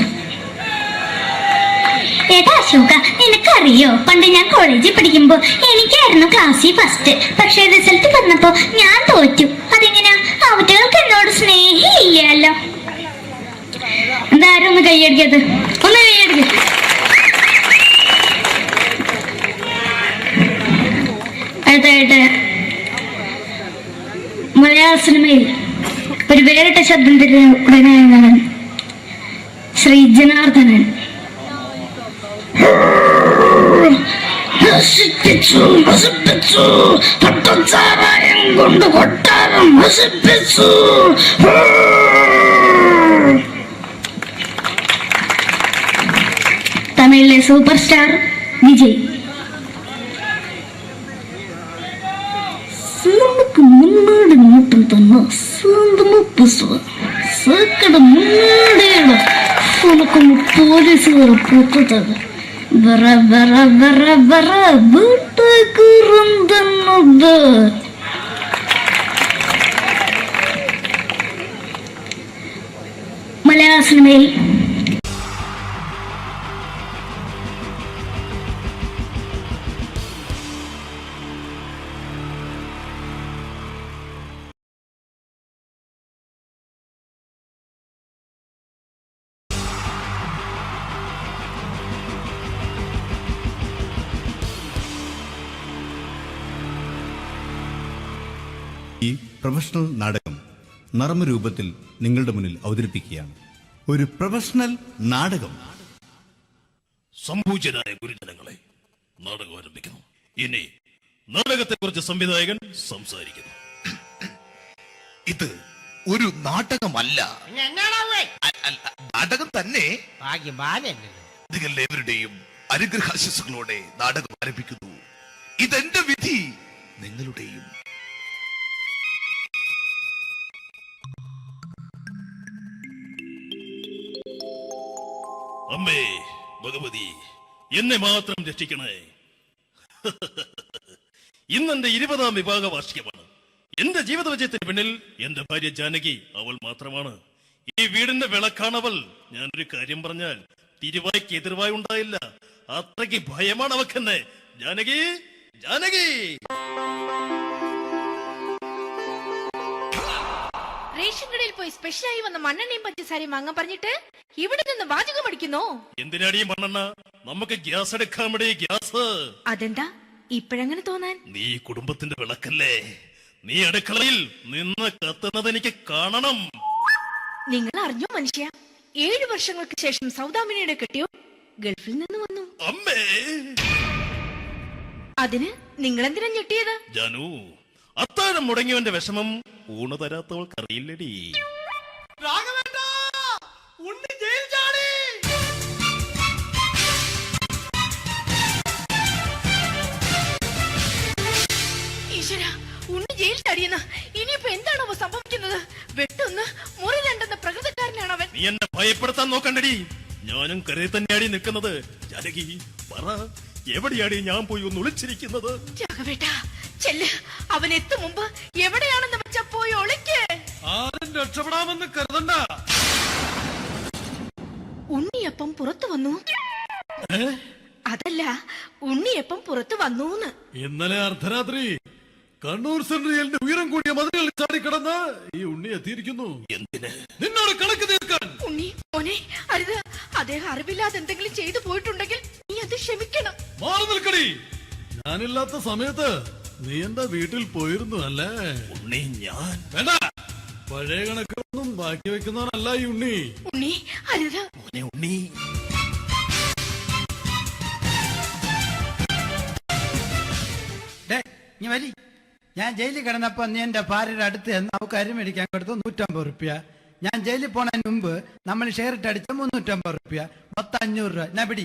ഏട്ടാ അശോക, നിനക്കറിയോ പണ്ട് ഞാൻ കോളേജിൽ പഠിക്കുമ്പോ എനിക്കായിരുന്നു ക്ലാസ്സിൽ ഫസ്റ്റ്. പക്ഷെ റിസൾട്ട് വന്നപ്പോ ഞാൻ തോറ്റു. അതെങ്ങനെയാ? അവറ്റകൾക്ക് എന്നോട് സ്നേഹമില്ലല്ലോ. എന്താരും ഒന്ന് കൈയടിക്കത്? ഒന്ന് കൈയടിക്ക. അടുത്തായിട്ട് മലയാള സിനിമയിൽ ഒരു വേറിട്ട ശബ്ദം തിരികെ ശ്രീ ജനാർദ്ദനൻ. നശിപ്പിച്ചു പട്ടച്ചാരായം കൊണ്ട് കൊട്ടാരം നശിപ്പിച്ചു. തമിഴിലെ സൂപ്പർ സ്റ്റാർ വിജയ്. മുன்னாடி மட்டும் தன்னா சாந்தமா பேசுவேன். சேக்கட முன்னாடி உனக்கு போலீஸ் வர போட்டுட்டாங்க. வர வர வர வர வீட்டுக்கு இருந்தது. മലയാള സിനിമയിൽ ഈ പ്രൊഫഷണൽ നാടകം നർമ്മരൂപത്തിൽ നിങ്ങളുടെ മുന്നിൽ അവതരിപ്പിക്കുകയാണ്. ഒരു പ്രൊഫഷണൽ നാടകം. സംഭൂജ്യരായ ഗുരുജനങ്ങളെ, നാടകം ആരംഭിക്കുന്നു. ഇനി നാടകത്തെക്കുറിച്ച് സംവിധായകൻ സംസാരിക്കുന്നു. ഇത് ഒരു നാടകമല്ല, നാടകം തന്നെ. നിങ്ങളെവരുടെയും അനുഗ്രഹാശിസുകളോടെ നാടകം ആരംഭിക്കുന്നു. ഇതെന്റെ വിധി, നിങ്ങളുടെയും. അമ്മേ ഭഗവതി, എന്നെ മാത്രം രക്ഷിക്കണേ. ഇന്നെന്റെ 20ാം വിവാഹ വാർഷികമാണ്. എന്റെ ജീവിത വിജയത്തിന് പിന്നിൽ എന്റെ ഭാര്യ ജാനകി അവൾ മാത്രമാണ്. ഈ വീടിന്റെ വിളക്കാണവൾ. ഞാനൊരു കാര്യം പറഞ്ഞാൽ തിരുവായ്ക്ക് എതിർവായി ഉണ്ടായില്ല. അത്രയ്ക്ക് ഭയമാണ് അവക്കെന്നെ. ജാനകി, ജാനകി. റേഷൻ കടയിൽ പോയി സ്പെഷ്യലായി വന്ന മണ്ണെണ്ണയും പഞ്ചസാരയും വാങ്ങാൻ പറഞ്ഞിട്ട് ഇവിടെ നിന്ന് വാചകം അടിക്കുന്നോ? എന്തിനാടി മണ്ണെണ്ണ? നമുക്ക് ഗ്യാസ് എടുക്കാൻ വേണ്ടി ഗ്യാസ്. അതെന്താ ഇപ്പഴങ്ങനെ തോന്നാൻ? നീ കുടുംബത്തിന്റെ വിളക്കല്ലേ. നീ അടുക്കളയിൽ നിന്ന് കത്തുന്നത് എനിക്ക് കാണണം. നിങ്ങൾ അറിഞ്ഞോ മനുഷ്യ, 7 വർഷങ്ങൾക്ക് ശേഷം സൗദാമിനിയുടെ കെട്ടിയോ ഗൾഫിൽ നിന്ന് വന്നു. അമ്മേ, അതിന് നിങ്ങൾ എന്തിനാ ഞെട്ടിയത്? ജാനു, അത്താഴം മുടങ്ങിയവന്റെ വിഷമം ഊണ് തരാത്തവൾക്കറിയില്ലടി. ഈശ്വരാ, ഉണ്ണി ജയിൽ ചാടിയെന്ന്. ഇനിയിപ്പോ എന്താണോ സംഭവിക്കുന്നത്? വെട്ടൊന്ന് മുറി രണ്ടെന്ന പ്രകൃതക്കാരനാണ് അവൻ. നീ എന്നെ ഭയപ്പെടുത്താൻ നോക്കണ്ടടി. ഞാനും കരയിൽ തന്നെയാടി നിൽക്കുന്നത്. ജാനകി, പറ, എവിടെയാടി ഞാൻ പോയി ഒന്ന് ഒളിച്ചിരിക്കുന്നത്? രാഘവേട്ടാ, ചെല്ല്. അവൻ എത്തും മുമ്പ് എവിടെയാണെന്ന് വെച്ചാ പോയി ഒളിക്ക്. ആരും രക്ഷപ്പെടാമെന്ന് കരുതണ്ട. ഉണ്ണിയപ്പം പുറത്തു വന്നു. അതല്ല, ഉണ്ണിയപ്പം പുറത്തു വന്നൂന്ന്. ഇന്നലെ അർദ്ധരാത്രി കണ്ണൂർ സെൻട്രലിന്റെ ഉയരം കൂടിയ മതിലുകളിൽ ചാടിക്കിടന്ന് ഈ ഉണ്ണി എത്തിയിരിക്കുന്നു. എന്തിന്? നിന്നോട് കണക്ക് തീർക്കാൻ. ഉണ്ണി മോനെ, അരുത്. അദ്ദേഹം അറിവില്ലാതെ എന്തെങ്കിലും ചെയ്തു പോയിട്ടുണ്ടെങ്കിൽ നീ അത് ക്ഷമിക്കണം. മാറി നിൽക്കടി. ഞാനില്ലാത്ത സമയത്ത് നീ എന്താ വീട്ടിൽ പോയിരുന്നു അല്ലേ? ഉണ്ണി, ഞാൻ വേണ്ട. പഴയ കണക്കൊന്നും ബാക്കി വെക്കുന്നവനല്ല ഈ ഉണ്ണി. ഉണ്ണി, അരുത്. ഉണ്ണി, ഞാൻ ജയിലിൽ കിടന്നപ്പോ നീ എന്റെ ഭാര്യയുടെ അടുത്ത് നമുക്ക് അരി മേടിക്കാൻ കൊടുത്തു 150 റുപ്യ. ഞാൻ ജയിലിൽ പോണതിന് മുമ്പ് നമ്മൾ ഷെയർ ഇട്ട് അടിച്ച 350 റുപ്യ, മൊത്തം 500 രൂപ. ഞാൻ പിടി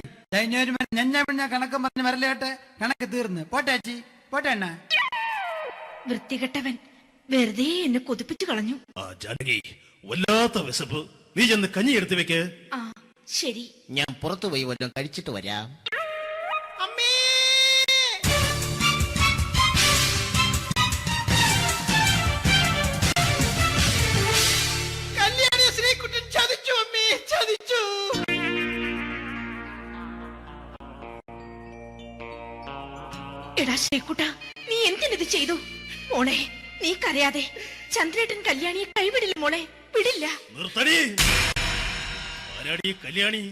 ഞാൻ കണക്കും പറഞ്ഞ് വരലേട്ടെ. കണക്ക് തീർന്ന് പോട്ടെ ചേച്ചി, പോട്ടെ അണ്ണ. വൃത്തികെട്ടവൻ വെറുതെ എന്നെ കൊതിപ്പിച്ചു കളഞ്ഞു. ജാനകി, വല്ലാത്ത വിശപ്പ്. നീ ചെന്ന് കഞ്ഞി എടുത്തു വെക്ക്. ആ ശരി, ഞാൻ പുറത്തു പോയി വല്ലതും കഴിച്ചിട്ട് വരാം. എടാ ശ്രീകുട്ട, നീ എന്തിനിത് ചെയ്തു? മോളെ, നീ കരയാതെ. ചന്ദ്രേട്ടൻ കല്യാണിയെ കൈവിടില്ല മോളെ, വിടില്ല. നിർത്തടി. ആരാടി കല്യാണി?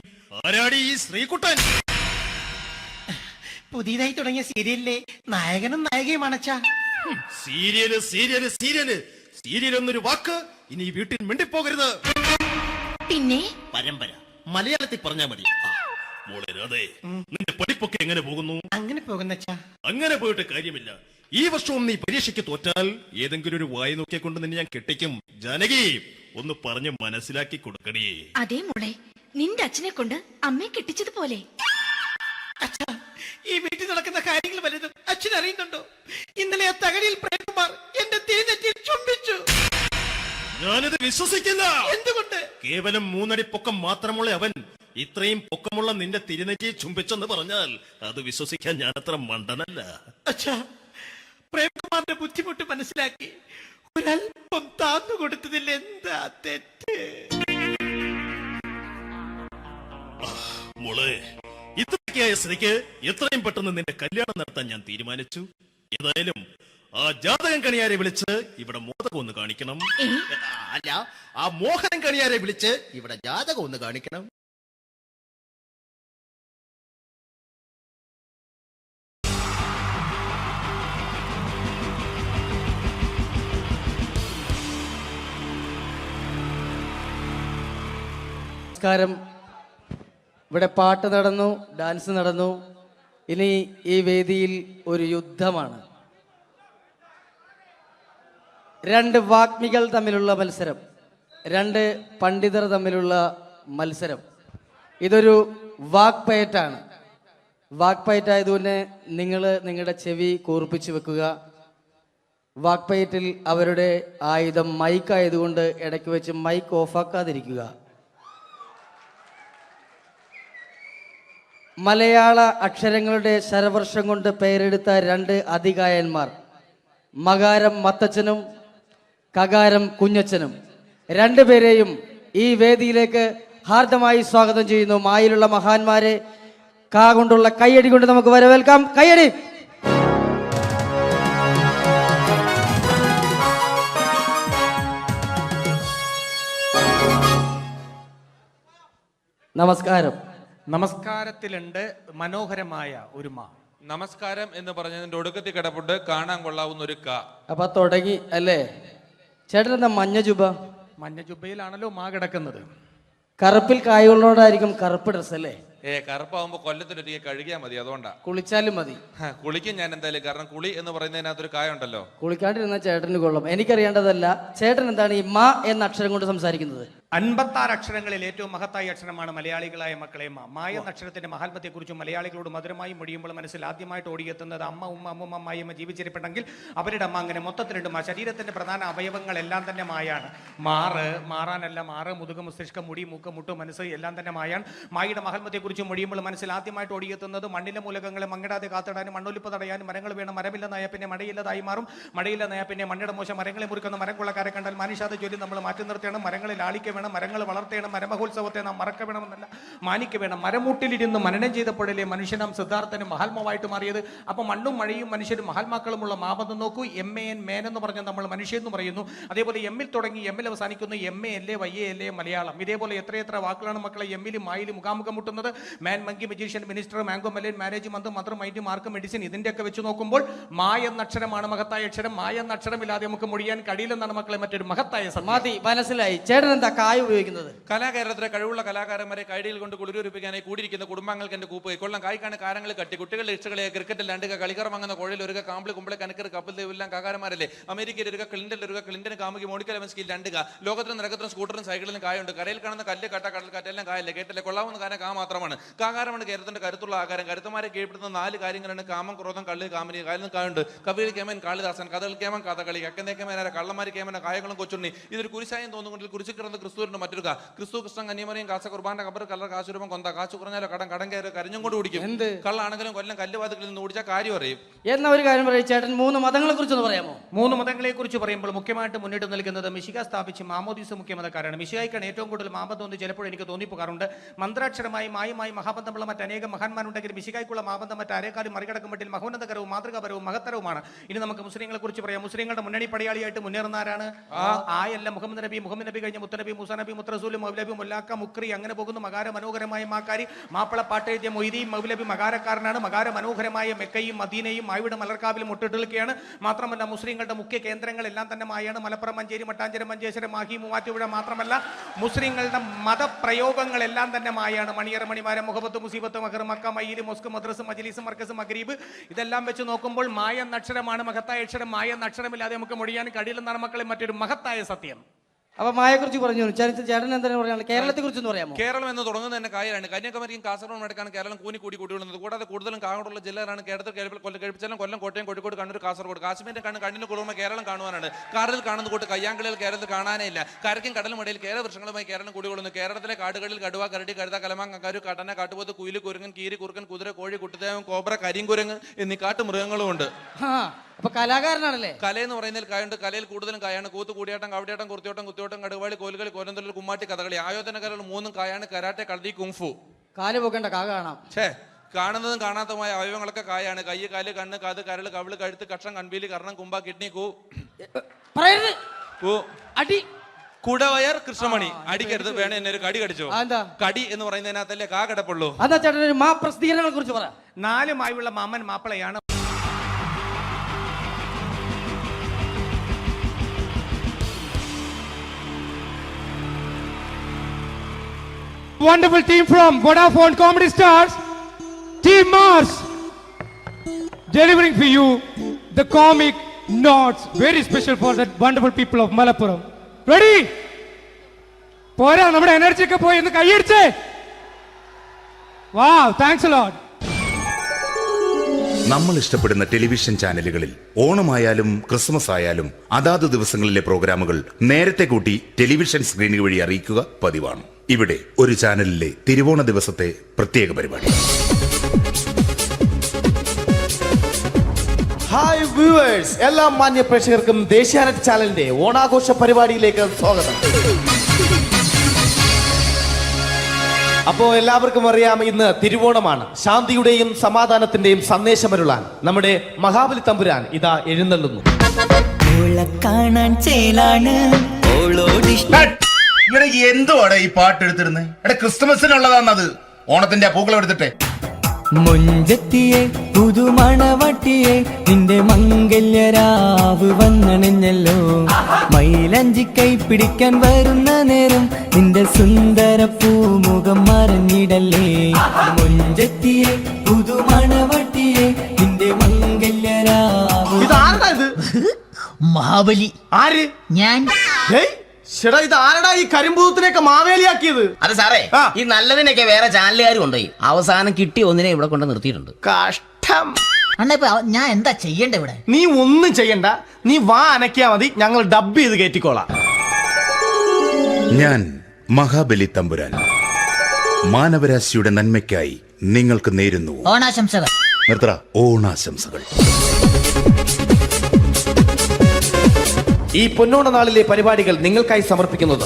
ആരാടി ഈ ശ്രീകുട്ടൻ? പുതിയതായി തുടങ്ങിയ സീരിയലിലെ നായകനും നായികയും അണച്ചാ. സീരിയല് സീരിയല് സീരിയല് സീരിയൽ എന്നൊരു വാക്ക് ഇനി ഈ വീട്ടിൽ മിണ്ടിപ്പോകരുത്. പിന്നെ പരമ്പര മലയാളത്തിൽ പറഞ്ഞാ മതി. മോളെ രാധേ, നിന്റെ പഠിപ്പൊക്കെ എങ്ങനെ പോകുന്നു? അങ്ങനെ പോകുന്നച്ചാ. അങ്ങനെ പോയിട്ട് കാര്യമില്ല. ഈ വർഷവും നീ പരീക്ഷയ്ക്ക് തോറ്റാൽ ഏതെങ്കിലും ഒരു വായി നോക്കിക്കൊണ്ട് നിന്നെ ഞാൻ കെട്ടിക്കും. ജാനകി, ഒന്ന് പറഞ്ഞ് മനസ്സിലാക്കി കൊടുക്കണേ. അതേ മോളെ, നിന്റെ അച്ഛനെ കൊണ്ട് അമ്മയെ കെട്ടിച്ചതുപോലെ. ഈ വീട്ടിൽ നടക്കുന്ന കാര്യങ്ങൾ വലുതും അച്ഛൻ അറിയുന്നുണ്ടോ? ഇന്നലെ ആ തകഴിയിൽ പ്രേംകുമാർ എന്റെ തീനെറ്റിൽ ചുംബിച്ചു. ഞാനിത് വിശ്വസിക്കില്ല. എന്തുകൊണ്ട്? കേവലം 3 അടി പൊക്കം മാത്രമുള്ള അവൻ ഇത്രയും പൊക്കമുള്ള നിന്റെ തിരുനെറ്റിയെ ചുംബിച്ചെന്ന് പറഞ്ഞാൽ അത് വിശ്വസിക്കാൻ ഞാൻ അത്ര മണ്ടനല്ല. അച്ഛാ, പ്രേംകുമാറിന്റെ ബുദ്ധിമുട്ട് മനസ്സിലാക്കി ഒരല്പം താന്നു കൊടുത്തതിൽ എന്താ തെറ്റ്? മോളെ, ഇത്രയ്ക്കായ സ്ഥിതിക്ക് എത്രയും പെട്ടെന്ന് നിന്റെ കല്യാണം നടത്താൻ ഞാൻ തീരുമാനിച്ചു. ഏതായാലും ആ ജാതകം കണിയാരെ വിളിച്ച് ഇവിടെ മോദകം ഒന്ന് കാണിക്കണം. അല്ല, ആ മോഹനം കണിയാരെ വിളിച്ച് ഇവിടെ ജാതകം ഒന്ന് കാണിക്കണം. നമസ്കാരം. ഇവിടെ പാട്ട് നടന്നു, ഡാൻസ് നടന്നു. ഇനി ഈ വേദിയിൽ ഒരു യുദ്ധമാണ്. രണ്ട് വാഗ്മികൾ തമ്മിലുള്ള മത്സരം, രണ്ട് പണ്ഡിതർ തമ്മിലുള്ള മത്സരം. ഇതൊരു വാക്പയറ്റാണ്. വാക്പയറ്റായതുകൊണ്ട് നിങ്ങൾ നിങ്ങളുടെ ചെവി കൂർപ്പിച്ച് വെക്കുക. വാക്പയറ്റിൽ അവരുടെ ആയുധം മൈക്കായതുകൊണ്ട് ഇടയ്ക്ക് വെച്ച് മൈക്ക് ഓഫാക്കാതിരിക്കുക. മലയാള അക്ഷരങ്ങളുടെ ശരവർഷം കൊണ്ട് പേരെടുത്ത രണ്ട് അതികായന്മാർ, മകാരം മത്തച്ഛനും കകാരം കുഞ്ഞച്ഛനും, രണ്ടുപേരെയും ഈ വേദിയിലേക്ക് ഹാർദമായി സ്വാഗതം ചെയ്യുന്നു. മായിലുള്ള മഹാന്മാരെ കാ കൊണ്ടുള്ള കയ്യടി കൊണ്ട് നമുക്ക് വരവേൽക്കാം. കയ്യടി. നമസ്കാരം. നമസ്കാരത്തിലുണ്ട് മനോഹരമായ ഒരു മാ. നമസ്കാരം എന്ന് പറഞ്ഞതിന്റെ ഒടുക്കത്തിൽ കിടപ്പുണ്ട് കാണാൻ കൊള്ളാവുന്ന ഒരു ക. അപ്പൊ തുടങ്ങി അല്ലേ? ചേട്ടൻ എന്താ മഞ്ഞ ജുബ? മഞ്ഞ ജുബയിലാണല്ലോ മാ കിടക്കുന്നത്. കറുപ്പിൽ കായുള്ളോടായിരിക്കും കറുപ്പ് ഡ്രസ് അല്ലേ? കറുപ്പാവുമ്പോ കൊല്ലത്തിനൊരിക്കൽ കഴുകിയാൽ മതി, അതുകൊണ്ടാ. കുളിച്ചാലും മതി. കുളിക്കും ഞാൻ എന്തായാലും, കാരണം കുളി എന്ന് പറയുന്നതിനകത്തൊരു കായുണ്ടല്ലോ. കുളിക്കാണ്ടിരുന്ന ചേട്ടന് കൊള്ളും. എനിക്കറിയേണ്ടതല്ല, ചേട്ടൻ എന്താണ് ഈ മാ എന്ന അക്ഷരം കൊണ്ട് സംസാരിക്കുന്നത്? 56 അക്ഷരങ്ങളിൽ ഏറ്റവും മഹത്തായ അക്ഷരമാണ് മലയാളികളായ മക്കളെ മാ. മായ എന്ന അക്ഷരത്തിന്റെ മഹാത്മ്യത്തെക്കുറിച്ചും മലയാളികളോട് മധുരമായി മൊഴിയുമ്പോൾ മനസ്സിൽ ആദ്യമായിട്ട് ഓടിയെത്തുന്നത് അമ്മ, ഉമ്മ, അമ്മുമ്മ, മായമ്മ ജീവിച്ചിരിപ്പുണ്ടെങ്കിൽ അവരുടെ അമ്മ. അങ്ങനെ മൊത്തത്തിലുണ്ട് മാ. ശരീരത്തിന്റെ പ്രധാന അവയവങ്ങളെല്ലാം തന്നെ മായാണ്. മാറ്, മാറാനല്ല, മാറ്, മുതുക, മസ്തിഷ്കം, മുടി, മൂക്ക്, മുട്ടു, മനസ്സ് എല്ലാം തന്നെ മായാണ്. മായയുടെ മഹാത്മ്യത്തെക്കുറിച്ച് മൊഴിയുമ്പോൾ മനസ്സിൽ ആദ്യമായിട്ട് ഓടിയെത്തുന്നത് മണ്ണിലെ മൂലകങ്ങളെ മങ്ങിടാതെ കാത്തിടാനും മണ്ണൊലിപ്പ് തടയാനും മരങ്ങൾ വേണം. മരമില്ലെന്നായ പിന്നെ മഴയില്ലതായി മാറും. മഴയില്ലെന്നായ പിന്നെ മണ്ണിയുടെ മോശം. മരങ്ങളെ മുറിക്കുന്ന മരം കൊള്ളക്കാരെ കണ്ടാൽ മാനുഷാത ജോലി നമ്മൾ മാറ്റി നിർത്തണം. മരങ്ങളിൽ ആളിക്ക് വേണം, മരങ്ങൾ വളർത്തേണം. മരമഹോത്സവത്തെ നാം മറക്ക വേണമെന്നല്ല, മാനിക്ക് വേണം. മരമൂട്ടിലിരുന്ന് മനനം ചെയ്തപ്പോഴല്ലേ മനുഷ്യനാം സിദ്ധാർത്ഥനും മഹാത്മാവായിട്ട് മാറിയത്. അപ്പൊ മണ്ണും മഴയും മനുഷ്യരും മഹാത്മാക്കളുമുള്ള മാബന്ധം നോക്കൂ. MAN മേൻ എന്ന് പറഞ്ഞാൽ നമ്മൾ മനുഷ്യൻ എന്ന് പറയുന്നു. അതേപോലെ എമ്മിൽ തുടങ്ങി എമ്മിൽ അവസാനിക്കുന്നു. MA അല്ലേ, YA അല്ലേ മലയാളം. ഇതേപോലെ എത്രയെത്ര വാക്കുകളാണ് മക്കളെ എമ്മിലും മായിലും മുഖാമുഖം മുട്ടുന്നത്. Man, monkey, magician, minister, mango, മലയൻ, marriage, month, mother, mind, mark, medicine. ഇതിന്റെയൊക്കെ വെച്ച് നോക്കുമ്പോൾ മായ എന്ന അക്ഷരമാണ് മഹത്തായ അക്ഷരം. മായ എന്ന അക്ഷരമില്ലാതെ നമുക്ക് മൊഴിയാൻ കഴിയില്ലെന്നാണ് മക്കളെ മറ്റൊരു മഹത്തായ സമാധി. മനസ്സിലായി. ചേട്ടൻ എന്താ കായ ഉപയോഗിക്കുന്നത്? കലാകാരത്തിലെ കഴിവുള്ള കലാകാരന്മാരെ കൈഡിയിൽ കൊണ്ട് കുളിരൂരിപ്പിക്കാനായി കൂടിയിരിക്കുന്ന കുടുംബങ്ങൾക്ക് എന്റെ കൂപ്പ് കൈക്കൊള്ളാം. കായ്ക്കാണ് കാരങ്ങൾ കട്ടി കുട്ടികളുടെ ഇഷ്ടകളെ ക്രിക്കറ്റിൽ രണ്ട് കളിക്കർ വാങ്ങുന്ന കോഴിൽ ഒരു കാമ്പിളി കുമ്പളെ കനക്കർ കപ്പിൽ ദേവെല്ലാം കാകാരന്മാരല്ലേ. അമേരിക്കയിൽ ഒരു ക്ലിന്റൻ ഒരു ക്ലിന്റൻ കാമുകി മോണിക്ക ലെവൻസ്കിയിൽ രണ്ട് ലോകത്തിന് നിരക്കത്തിനും സ്കൂട്ടറും സൈക്കിളിലും കായുണ്ട്. കരയിൽ കാണുന്ന കല്ല് കട്ട കടൽ കാറ്റെല്ലാം കായല്ലേ. കേട്ടല്ലേ കൊള്ളാവുന്ന കാര്യം കാ മാത്രമാണ്. കാകാരമാണ് കേരളത്തിന്റെ കരുത്തുള്ള ആകാരം. കരുത്തമാരെ കീഴ്പ്പെടുത്തുന്ന 4 കാര്യങ്ങളാണ് കാമം, ക്രോധം, കള്ളി, കാമിനി. കായലിന് കായുണ്ട്. കവിയിൽ കേമൻ, കാളിദാസൻ, കഥകൾ കേമൻ, കഥകളി, കക്കന്തേ കേമനാര, കള്ളമാരി കേമന, കായകളും കൊച്ചുണ്ണി. ഇതൊരു കുരിശായം തോന്നുകൊണ്ടിൽ കുരിശു കിടന്ന ക്രിസ്തുവിന്റെ മറ്റൊരു ക്രിസ്തു, കൃഷ്ണൻ, കന്യമറിയും, കാസ കുർബാന, കബർ, കല്ലർ, കാശുരൂപം, കൊന്ത, കാശു കുറഞ്ഞാലോ കടം കയറി കരിഞ്ഞും കൊണ്ട് കുടിക്കും. എന്ത് കള്ളാണെങ്കിലും കൊല്ലം കല്ലുവാതികളിൽ നിന്ന് ഓടിച്ചാൽ കാര്യം അറിയും. എന്ന ഒരു കാര്യം പറയും ചേട്ടൻ. 3 മതങ്ങളെ കുറിച്ച് പറയാമോ? 3 മതങ്ങളെ കുറിച്ച് പറയുമ്പോൾ മുഖ്യമായിട്ട് മുന്നിട്ട് നിൽക്കുന്നത് മിശിക സ്ഥാപിച്ച് മാമോദീസ മുഖ്യമതക്കാരാണ്. മിശികായിക്കാണ് ഏറ്റവും കൂടുതൽ മാബന്ധം എന്ന് ചിലപ്പോൾ എനിക്ക് തോന്നിപ്പോകാറുണ്ട്. മന്ത്രാക്ഷരമായി മായുമായി മഹാബന്ധമുള്ള മറ്റനേകം മഹാന്മാരുണ്ടെങ്കിൽ മിശികായ്ക്കുള്ള മാബന്ധം മറ്റാരേക്കാളും മറികടക്കുമ്പോൾ മഹോന്നതകരവും മാതൃകാപരവും മഹത്തരവുമാണ്. ഇനി നമുക്ക് മുസ്ലിങ്ങളെ കുറിച്ച് പറയാം. മുസ്ലിങ്ങളുടെ മുന്നണി പടയാളിയായിട്ട് മുന്നേറുന്നവരാണ് ആയല്ല മുഹമ്മദ് നബി, മുഹമ്മദ് നബി കഴിഞ്ഞ മുത്തനബി, മൂസ നബി, മുത്തറസൂല്, മൗലബി, മുല്ലാക്ക, മുക്രി, അങ്ങനെ പോകുന്നു. മകാര മനോഹരമായ മാക്കാരി, മാപ്പിള പാട്ടെഴുതിയ മൊയ്തീൻ, മൗലബി മകാരക്കാരനാണ്. മകാര മനോഹരമായ മെക്കയും മദീനയും മായുടെ മലർക്കാവിലും മുട്ടിട്ടുകയാണ്. മാത്രമല്ല മുസ്ലിങ്ങളുടെ മുഖ്യ കേന്ദ്രങ്ങളെല്ലാം തന്നെ മായാണ്. മലപ്പുറം, മഞ്ചേരി, മട്ടാഞ്ചേരി, മഞ്ചേശ്വരം, മാഹി, മൂവാറ്റുപുഴ. മാത്രമല്ല മുസ്ലിങ്ങളുടെ മതപ്രയോഗങ്ങളെല്ലാം തന്നെ മായാണ്. മണിയറ, മണിമാരം, മുഹബത്ത്, മുസീബത്ത്, മഹർ, മക്ക, മയ്യിൽ, മോസ്ക്, മദ്രസ്, മജ്ലിസ്, മർക്കസ്, മഗ്രീബ്. ഇതെല്ലാം വെച്ച് നോക്കുമ്പോൾ മായ എന്ന അക്ഷരമാണ് മഹത്തായ അക്ഷരം. മായ എന്ന അക്ഷരമില്ലാതെ നമുക്ക് മൊഴിയാൻ കഴിയില്ലെന്നാണ് മക്കളെ മറ്റൊരു മഹത്തായ സത്യം. അപ്പൊ മായയെ കുറിച്ച് പറഞ്ഞു. ചേട്ടൻ എന്താണ് പറയാനുള്ളത്? കേരളത്തെ കുറിച്ച് പറയാമോ? കേരളം എന്ന് തുടങ്ങുന്നത് തന്നെ കായലാണ്. കന്യാകുമാരിയും കാസർഗോഡ് നടക്കാണ് കേരളം കൂടി കൂടിക്കൊള്ളുന്നത്. കൂടാതെ കൂടുതലും കാകോടുള്ള ജില്ലകളാണ് കേരളത്തിൽ. കഴിപ്പിച്ചാലും കൊല്ലം, കോട്ടയം, കോഴിക്കോട്, കണ്ണൂർ, കാസർഗോഡ്. കാശ്മീരിന്റെ കണ്ണിന് കുളിർമ കേരളം കാണുവാനാണ്. കാറിൽ കാണുന്ന കൂട്ട് കയ്യാങ്കളികൾ കേരളത്തിൽ കാണാനേ ഇല്ല. കരയ്ക്കും കടലും ഇടയിൽ കേരള വൃക്ഷങ്ങളുമായി കേരളം കൂടികൊള്ളുന്നു. കേരളത്തിലെ കാടുകളിൽ കടുവ, കരടി, കഴുത, കലമാങ്ങ, കരു, കടന, കാട്ടുപോത്ത്, കുയില്, കുരങ്ങൻ, കീരി, കുറുക്കൻ, കുതിര, കോഴി, കുട്ടിദേവൻ, കോബ്ര, കരിങ്കുരങ്ങ് എന്നീ കാട്ടുമൃഗങ്ങളും ഉണ്ട്. അപ്പൊ കലാകാരനാണല്ലേ? കലയെന്ന് പറയുന്നതിൽ കായുണ്ട്. കലയിൽ കൂടുതലും കായാണ്. കൂത്ത്, കൂടിയാട്ടം, കവടിയാട്ടം, കുർത്തിയോട്ടം, കുത്തിയോട്ടം, കടുവാളി, കോലുകളി, കോലന്തള്ളൽ, കുമ്മാട്ടി, കഥകളി. ആയോധന കലകൾ 3 കായാണ്. കരാട്ടെ, കളരി, കുങ്ഫു. കാല് പോക്കേണ്ട കാ കാണാം. കാണുന്നതും കാണാത്തതുമായ അവയവങ്ങളൊക്കെ കായാണ്. കൈ, കാല്, കണ്ണ്, കാത്, കരള്, കവിള്, കഴുത്ത്, കക്ഷം, കൺപീലി, കർണം, കുമ്പ, കിഡ്നി, അടി, കുടവയർ, കൃഷ്ണമണി. അടിക്കരുത്. വേണേ എന്നെ ഒരു കടി കടിച്ചോ? കടി എന്ന് പറയുന്നതിനകത്തല്ലേ കാ കിടപ്പുള്ളൂ. അതാ ചേട്ടൻ ഒരു മാ പ്രസിദ്ധീകരണങ്ങളെ കുറിച്ച് പറ. 4 മായുള്ള മാമൻ മാപ്പിളയാണ്. wonderful team from Vodafone Comedy Stars, Team Mars, delivering for you the comic notes, very special for the wonderful people of Malappuram. Ready? പോരാ, നമ്മുടെ എനർജി ഒക്കെ പോയി ഒന്ന് കൈയടിച്ചേ. Wow, thanks a lot. നമ്മൾ ഇഷ്ടപ്പെടുന്ന ടെലിവിഷൻ ചാനലുകളിൽ ഓണമായാലും ക്രിസ്മസ് ആയാലും അതാത് ദിവസങ്ങളിലെ പ്രോഗ്രാമുകൾ നേരത്തെ കൂട്ടി ടെലിവിഷൻ സ്ക്രീനുകൾ വഴി അറിയിക്കുക പതിവാണ്. ഇവിടെ ഒരു ചാനലിലെ തിരുവോണ ദിവസത്തെ പ്രത്യേക പരിപാടി. ഹായ് വ്യൂവേഴ്സ്, എല്ലാ മാന്യ പ്രേക്ഷകർക്കും ദേശീയാനെറ്റ് ചാനലിന്റെ ഓണാഘോഷ പരിപാടിയിലേക്ക് സ്വാഗതം. അപ്പോ എല്ലാവർക്കും അറിയാം, ഇന്ന് തിരുവോണമാണ്. ശാന്തിയുടെയും സമാധാനത്തിന്റെയും സന്ദേശമരുളാൻ നമ്മുടെ മഹാബലി തമ്പുരാൻ ഇതാ എഴുന്നള്ളുന്നു. കാണാൻ ചേലാണ് എന്തുവാടെ ഈ പാട്ട് എടുത്തിരുന്നത്? ക്രിസ്മസിനുള്ളതാണത്. ഓണത്തിന്റെ പൂക്കളം എടുത്തിട്ടെ. മുഞ്ചത്തിയെ പുതുമണവട്ടിയെ നിന്റെ മംഗല്യരാവ് വന്നണഞ്ഞല്ലോ. മൈലഞ്ചി കൈ പിടിക്കാൻ വരുന്ന നേരം നിന്റെ സുന്ദര പൂമുഖം മറഞ്ഞിടല്ലേ. മുഞ്ചത്തിയെ പുതുമണവട്ടിയെ നിന്റെ മംഗല്യരാവ്. ഇതാരടാ ഇത്? മഹാബലി. ആര്? ഞാൻ. ചേട്ടാ, ഇത് ആരടാ ഈ കരിമ്പൂത്തിനെയൊക്കെ മാവേലിയാക്കിയത്? അത് സാറേ, ഈ നല്ലതിനൊക്കെ വേറെ ചാനലുകാർ കൊണ്ടുപോയി അവസാനം കിട്ടി ഒന്നിനെ ഇവിടെ കൊണ്ട് നിർത്തിയിട്ടുണ്ട്. കഷ്ടം. അണ്ണ ഇപ്പൊ ഞാൻ എന്താ ചെയ്യണ്ട ഇവിടെ? നീ ഒന്നും ചെയ്യണ്ട, നീ വാ അനക്കിയാ മതി, ഞങ്ങൾ ഡബ് ചെയ്ത് കയറ്റിക്കോളാം. ഞാൻ മഹാബലി തമ്പുരാൻ മാനവരാശിയുടെ നന്മയ്ക്കായി നിങ്ങൾക്ക് നേരുന്നു ഓണാശംസകൾ. നിർത്തറ. ഓണാശംസകൾ. ഈ പൊന്നോണ നാളിലെ പരിപാടികൾ നിങ്ങൾക്കായി സമർപ്പിക്കുന്നത്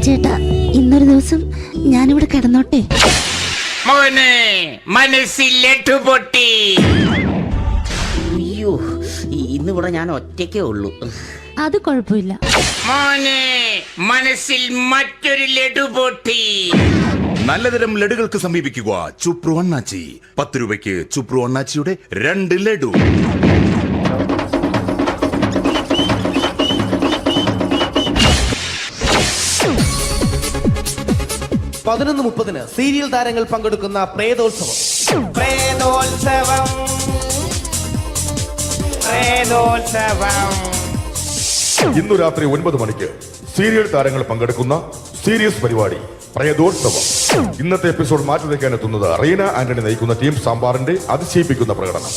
ചേട്ടാ, ഇന്നൊരു ദിവസം ഞാനിവിടെ കിടന്നോട്ടെ. മനസ്സിലെട്ടു പൊട്ടി. അയ്യോ, ഇന്നിവിടെ ഞാൻ ഒറ്റയ്ക്കേ ഉള്ളൂ. അത് കുഴപ്പമില്ല. മനസ്സിൽ മറ്റൊരു ലഡു പൊട്ടി. നല്ലതരം ലഡുകൾക്ക് സമീപിക്കുക ചുപ്രു അണ്ണാച്ചി. 10 രൂപയ്ക്ക് ചുപ്രു അണ്ണാച്ചിയുടെ 2 ലഡു. പതിനൊന്ന് 30 സീരിയൽ താരങ്ങൾ പങ്കെടുക്കുന്ന പ്രേതോത്സവം. പ്രേതോത്സവം, പ്രേതോത്സവം. ഇന്നു രാത്രി 9 മണിക്ക് സീരിയൽ താരങ്ങൾ പങ്കെടുക്കുന്ന സീരിയസ് പരിപാടി പ്രേതോത്സവം. ഇന്നത്തെ എപ്പിസോഡ് മാറ്റി വയ്ക്കാൻ എത്തുന്നത് റീന ആന്റണി നയിക്കുന്ന ടീം സാമ്പാറിന്റെ അതിശയിപ്പിക്കുന്ന പ്രകടനം.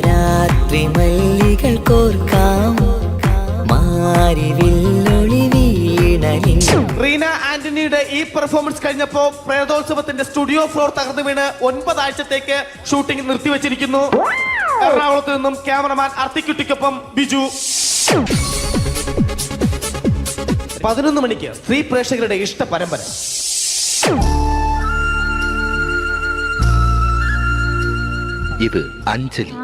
രാത്രി മല്ലികൾ കോർക്കാം റീന ആന്റണിയുടെ ഈ പെർഫോമൻസ് കഴിഞ്ഞപ്പോ പ്രേതോത്സവത്തിന്റെ സ്റ്റുഡിയോ ഫ്ലോർ തകർന്നു വീണ് 9 ആഴ്ചത്തേക്ക് ഷൂട്ടിംഗ് നിർത്തിവെച്ചിരിക്കുന്നു. എറണാകുളത്ത് നിന്നും ക്യാമറമാൻ അർത്തിക്കുട്ടിക്കൊപ്പം ബിജു. 11 മണിക്ക് സ്ത്രീ പ്രേക്ഷകരുടെ ഇഷ്ട പരമ്പര. ഇത് അഞ്ജലി.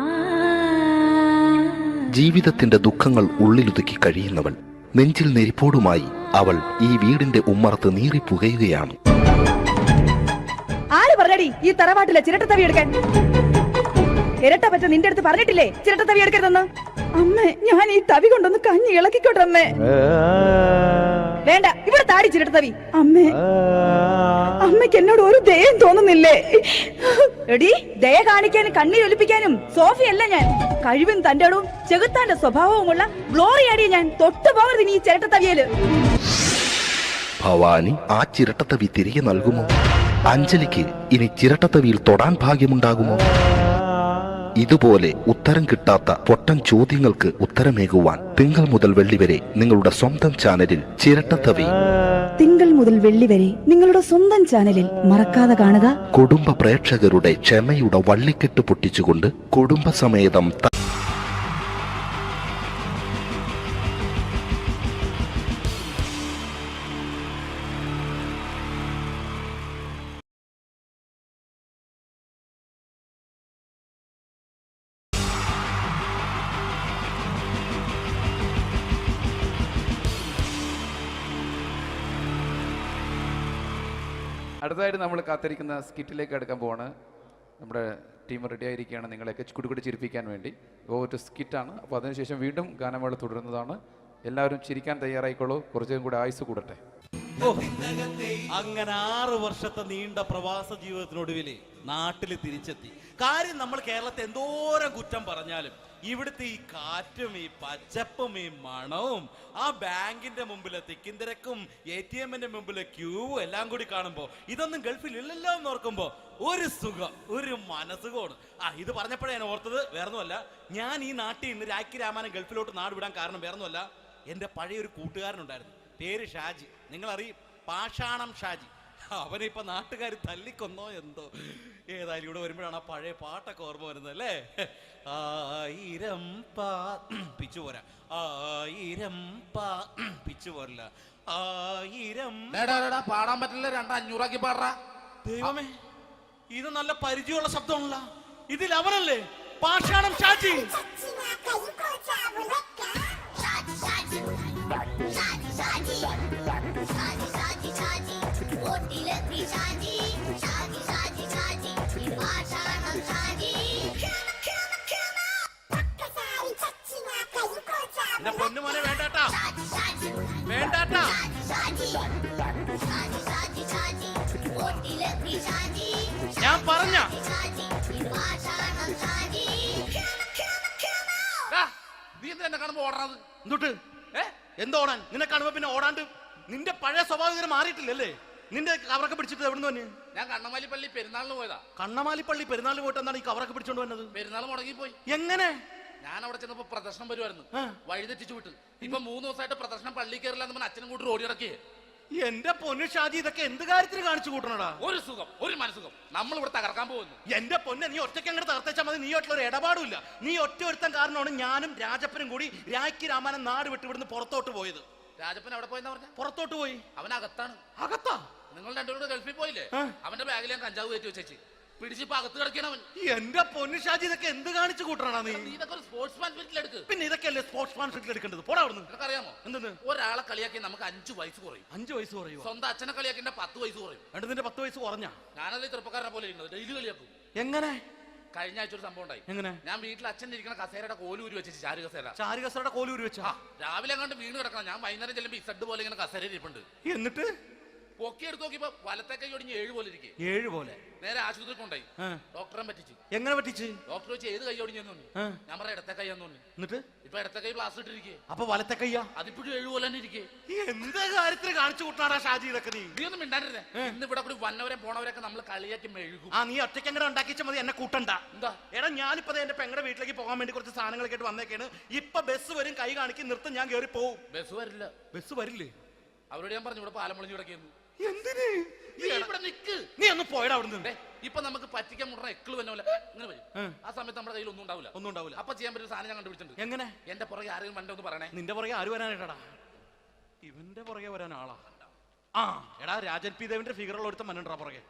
ജീവിതത്തിന്റെ ദുഃഖങ്ങൾ ഉള്ളിലുതുക്കി കഴിയുന്നവൾ. നെഞ്ചിൽ നെരിപ്പോടുമായി അവൾ ഈ വീടിന്റെ ഉമ്മറത്ത് നീറിപ്പുകയുകയാണ്. ആര് പറഞ്ഞടി ഈ തറവാട്ടിലെ ചിരട്ട തവി എടുക്കാൻ? ഇരട്ട പറ്റ നിന്റെ അടുത്ത് പറഞ്ഞിട്ടില്ലേ ചിരട്ട തവി എടുക്കരുതെന്ന്? അമ്മേ, ഞാൻ ഈ തവി കൊണ്ടൊന്ന് കഞ്ഞി ഇളക്കിക്കോട്ടെ അമ്മേ. വേണ്ട, ഇവിടെ താടി ചിരട്ട തവി. അമ്മേ, അമ്മയ്ക്ക് എന്നോട് ഒരു ദയം തോന്നുന്നില്ലേ? എടി, ദയ കാണിക്കാനും കണ്ണീരൊലിപ്പിക്കാനും സോഫിയല്ല ഞാൻ. കഴിവും തന്റെ ഇടവും ചെകുത്താന്റെ സ്വഭാവവുമുള്ള ഗ്ലോറിയാടിയ ഞാൻ. തൊട്ടു പോകരുത് നീ ചിരട്ട തവിയല്. ഭവാനി ആ ചിരട്ടത്തവി തിരികെ നൽകുമോ? അഞ്ജലിക്ക് ഇനി ചിരട്ടത്തവിയിൽ തൊടാൻ ഭാഗ്യമുണ്ടാകുമോ? ഇതുപോലെ ഉത്തരം കിട്ടാത്ത പൊട്ടൻ ചോദ്യങ്ങൾക്ക് ഉത്തരമേകുവാൻ തിങ്കൾ മുതൽ വെള്ളി വരെ നിങ്ങളുടെ സ്വന്തം ചാനലിൽ ചിരട്ടത്തവി. തിങ്കൾ മുതൽ വെള്ളി വരെ നിങ്ങളുടെ സ്വന്തം ചാനലിൽ മറക്കാതെ കാണുക. കുടുംബ പ്രേക്ഷകരുടെ ക്ഷമയുടെ വള്ളിക്കെട്ട് പൊട്ടിച്ചുകൊണ്ട് കുടുംബസമേതം അടുത്തതായിട്ട് നമ്മൾ കാത്തിരിക്കുന്ന സ്കിറ്റിലേക്ക് എടുക്കാൻ പോവാണ്. നമ്മുടെ ടീം റെഡി ആയിരിക്കുകയാണ് നിങ്ങളെയൊക്കെ കുടുകുടി ചിരിപ്പിക്കാൻ വേണ്ടി. ഒരു സ്കിറ്റാണ്. അപ്പോൾ അതിനുശേഷം വീണ്ടും ഗാനമേള തുടരുന്നതാണ്. എല്ലാവരും ചിരിക്കാൻ തയ്യാറായിക്കോളൂ. കുറച്ചും കൂടെ ആയുസ് കൂടട്ടെ. അങ്ങനെ 6 വർഷത്തെ നീണ്ട പ്രവാസ ജീവിതത്തിനൊടുവിൽ നാട്ടിൽ തിരിച്ചെത്തി. കാര്യം നമ്മൾ കേരളത്തെ എന്തോരം കുറ്റം പറഞ്ഞാലും ഇവിടുത്തെ ഈ കാറ്റും ഈ പച്ചപ്പും ഈ മണവും ആ ബാങ്കിന്റെ മുമ്പിലെ തിക്കും തിരക്കും ATM-ന്റെ മുമ്പിലെ ക്യൂവും എല്ലാം കൂടി കാണുമ്പോൾ ഇതൊന്നും ഗൾഫിൽ ഇല്ലല്ലോ എന്ന് ഓർക്കുമ്പോ ഒരു സുഖം, ഒരു മനസുഖമാണ്. ഇത് പറഞ്ഞപ്പോഴേ ഞാൻ ഓർത്തത് വേറൊന്നുമല്ല, ഞാൻ ഈ നാട്ടിൽ ഇന്ന് രാഖി രാമാനം ഗൾഫിലോട്ട് നാട് വിടാൻ കാരണം വേറൊന്നുമല്ല, എൻ്റെ പഴയൊരു കൂട്ടുകാരനുണ്ടായിരുന്നു, പേര് ഷാജി. നിങ്ങളറിയും, പാഷാണം ഷാജി. അവനിപ്പോ നാട്ടുകാർ തല്ലിക്കൊന്നോ എന്തോ. ഏതായാലും ഇവിടെ വരുമ്പോഴാണ് ആ പഴയ പാട്ടൊക്കെ ഓർമ്മ വരുന്നത് അല്ലേ. 1000 പിച്ചു പോരാ, 1000 പിച്ചു പോരില്ല, 1000 പാടാൻ പറ്റില്ല, 200 പാടാ. ദൈവമേ, ഇത് നല്ല പരിചയമുള്ള ശബ്ദമാണല്ലോ. ഇതിൽ അവനല്ലേ പാഷാണം ഷാജി. എന്റെ പൊന്നുമോനെ വേണ്ടാട്ടാ, വേണ്ടാട്ടാ. ഞാൻ പറഞ്ഞ നീ എന്തിനാ കാണുമ്പോ ഓടാത്? എന്തൊട്ട് എന്തോടാൻ? നിന്നെ കാണുമ്പോ പിന്നെ ഓടാണ്ട് നിന്റെ പഴയ സ്വഭാവം ഇങ്ങനെ മാറിയിട്ടില്ലല്ലേ? നിന്റെ കവറൊക്കെ പിടിച്ചിട്ട് എവിടുന്ന് തന്നെ? ഞാൻ കണ്ണമാലിപ്പള്ളി പെരുന്നാളിന് പോയതാ. കണ്ണമാലിപ്പള്ളി പെരുന്നാളിന് പോയിട്ട് എന്താണ് ഈ കവറൊക്കെ പിടിച്ചോണ്ട് വന്നത്? പെരുന്നാൾ മുടങ്ങിപ്പോയി. എങ്ങനെ? ഞാൻ അവിടെ ചെന്നപ്പോ പ്രദർശനം വരുമായിരുന്നു, വഴിതെറ്റിച്ചു വിട്ട്. ഇപ്പൊ 3 ദിവസമായിട്ട് പ്രദർശനം പള്ളി കയറില്ല എന്ന് അച്ഛനും കൂട്ടി ഓടി ഇറക്കിയേ. എന്റെ പൊന്നു ഷാജി, ഇതൊക്കെ എന്ത് കാര്യത്തിന് കാണിച്ചു കൂട്ടണടാ? ഒരു സുഖം, ഒരു മനസുഖം. നമ്മൾ ഇവിടെ തകർക്കാൻ പോകുന്നു. എന്റെ പൊന്നെ, നീ ഒറ്റയ്ക്ക് അങ്ങോട്ട് തകർത്തേച്ചാൽ മതി. നീ ഒറ്റ ഒരു ഇടപാടുമില്ല. നീ ഒറ്റ ഒരുത്തൻ കാരണമാണ് ഞാനും രാജപ്പനും കൂടി രാഖി രാമാനം നാട് വിട്ട് ഇവിടുന്ന് പുറത്തോട്ട് പോയത്. രാജപ്പൻ എവിടെ പോയെന്നാ പറഞ്ഞ? പുറത്തോട്ട് പോയി. അവനകത്താണ്. അകത്താ? നിങ്ങൾ രണ്ടുപേരും ഗൾഫിൽ പോയില്ലേ? അവന്റെ ബാഗിൽ ഞാൻ കഞ്ചാവ് കയറ്റി വെച്ചേച്ച് പിടിച്ചിപ്പോ അകത്ത് കിടക്കണവൻ. എന്റെ പൊന്നു ഷാജി, ഇതൊക്കെ എന്ത് കാണിച്ചു കൂട്ടണ നീ? ഇതൊക്കെ ഒരു സ്പോർട്സ്മാൻ സ്പിരിറ്റിൽ എടുക്ക്. പിന്നെ ഇതൊക്കെയല്ലേ സ്പോർട്സ്മാൻ സ്പിരിറ്റിൽ എടുക്കേണ്ടത്? പോടാ അവിടുന്ന്. നിനക്ക് അറിയാമോ എന്തെന്ന്? ഒരാളെ കളിയാക്കി നമുക്ക് 5 വയസ്സ് കുറയും. 5 വയസ്സ് കുറയും? സ്വന്തം അച്ഛനെ കളിയാക്കി 10 വയസ്സ് കുറയും. എന്നിട്ട് നിന്റെ 10 വയസ്സ് കുറഞ്ഞ? ഞാനത് ചെറുപ്പക്കാരനെ പോലെ ഇരുന്നത് ഡെയിലി കളിയാക്കും. എങ്ങനെ? കഴിഞ്ഞ ആഴ്ച ഒരു സംഭവം ഉണ്ടായി. എങ്ങനെ? ഞാൻ വീട്ടിൽ അച്ഛൻ ഇരിക്കുന്ന കസേരയുടെ കോലൂരി വെച്ചു. ചാരു കസേരയുടെ കോലൂരി വെച്ചാ? രാവിലെ അങ്ങോട്ട് വീണ് കിടക്കണം. ഞാൻ വൈകുന്നേരം ചെല്ലുമ്പോ ഇസഡ് പോലെ ഇങ്ങനെ കസേര ഇരിപ്പുണ്ട്. എന്നിട്ട് പൊക്കി എടുത്ത് നോക്കിയപ്പോ വലത്തെ കൈ ഒടിഞ്ഞ് 7 പോലെ ഇരിക്കും. 7 പോലെ? നേരെ ആശുപത്രി കൊണ്ടായി. ഡോക്ടറെ പറ്റിച്ചു. എങ്ങനെ പറ്റിച്ച്? ഡോക്ടർ വെച്ച് ഏത് കൈ ഒടിഞ്ഞെന്ന് പറഞ്ഞു. ഞാൻ പറഞ്ഞ ഇടത്തെ കൈയാന്ന് പറഞ്ഞു. എന്നിട്ട് ഇപ്പൊ ഇടത്തെ കൈ പ്ലാസ്റ്റർ ഇട്ടിരിക്കേ. അപ്പൊ വലത്തെ കൈയാ? അതിപ്പോഴും 7 പോലെ തന്നെ ഇരിക്കേ. എന്ത് കാര്യത്തിന് കാണിച്ചു കൂട്ടാടാ ഷാജി ഇതൊക്കെ? നീ ഒന്നും മിണ്ടാണ്ടിരുന്നേ. ഇന്ന് ഇവിടെ കൂടി വന്നവരെ പോണവരൊക്കെ നമ്മൾ കളിയാക്കി മെഴുകും. നീ ഒറ്റയ്ക്ക് അങ്ങനെ ഉണ്ടാക്കിച്ച മതി, എന്നെ കൂട്ടണ്ട. എന്താ? എടാ, ഞാനിപ്പോ എന്റെ പെങ്ങളുടെ വീട്ടിലേക്ക് പോകാൻ വേണ്ടി കുറച്ച് സാധനങ്ങളൊക്കെ ആയിട്ട് വന്നേക്കാണ്. ഇപ്പൊ ബസ് വരും, കൈ കാണിക്കും, നിർത്തും, ഞാൻ കയറി പോവും. ബസ് വരില്ല. ബസ് വരില്ലേ? അവരോട് ഞാൻ പറഞ്ഞു ഇവിടെ പാലം പൊളിഞ്ഞു കിടക്കുന്നു. എന്തിന്? ഇവിടെ നിക്ക്. നീ ഒന്ന് പോയടാ അവിടുന്ന്. ഇപ്പൊ നമുക്ക് പറ്റിക്കാൻ മുടണ എക്കിള് വന്ന പോലെ ഇങ്ങനെ വരും. ആ സമയത്ത് നമ്മുടെ കയ്യിൽ ഒന്നും ഉണ്ടാവില്ല. അപ്പൊ ചെയ്യാൻ പറ്റുന്ന സാധനം ഞാൻ കണ്ടുപിടിച്ചിട്ടുണ്ട്. എങ്ങനെ? എന്റെ പുറകെ ആരെങ്കിലും വണ്ടി ഒന്ന് പറയണേ. നിന്റെ പുറകെ ആര് വരാനായിട്ടാടാ? ഇവന്റെ പുറകെ വരാൻ ആളാ? എടാ, രാജൻ പി ദേവിന്റെ ഫിഗറുള്ള ഒരുത്തം മനുണ്ടാ പുറകെ.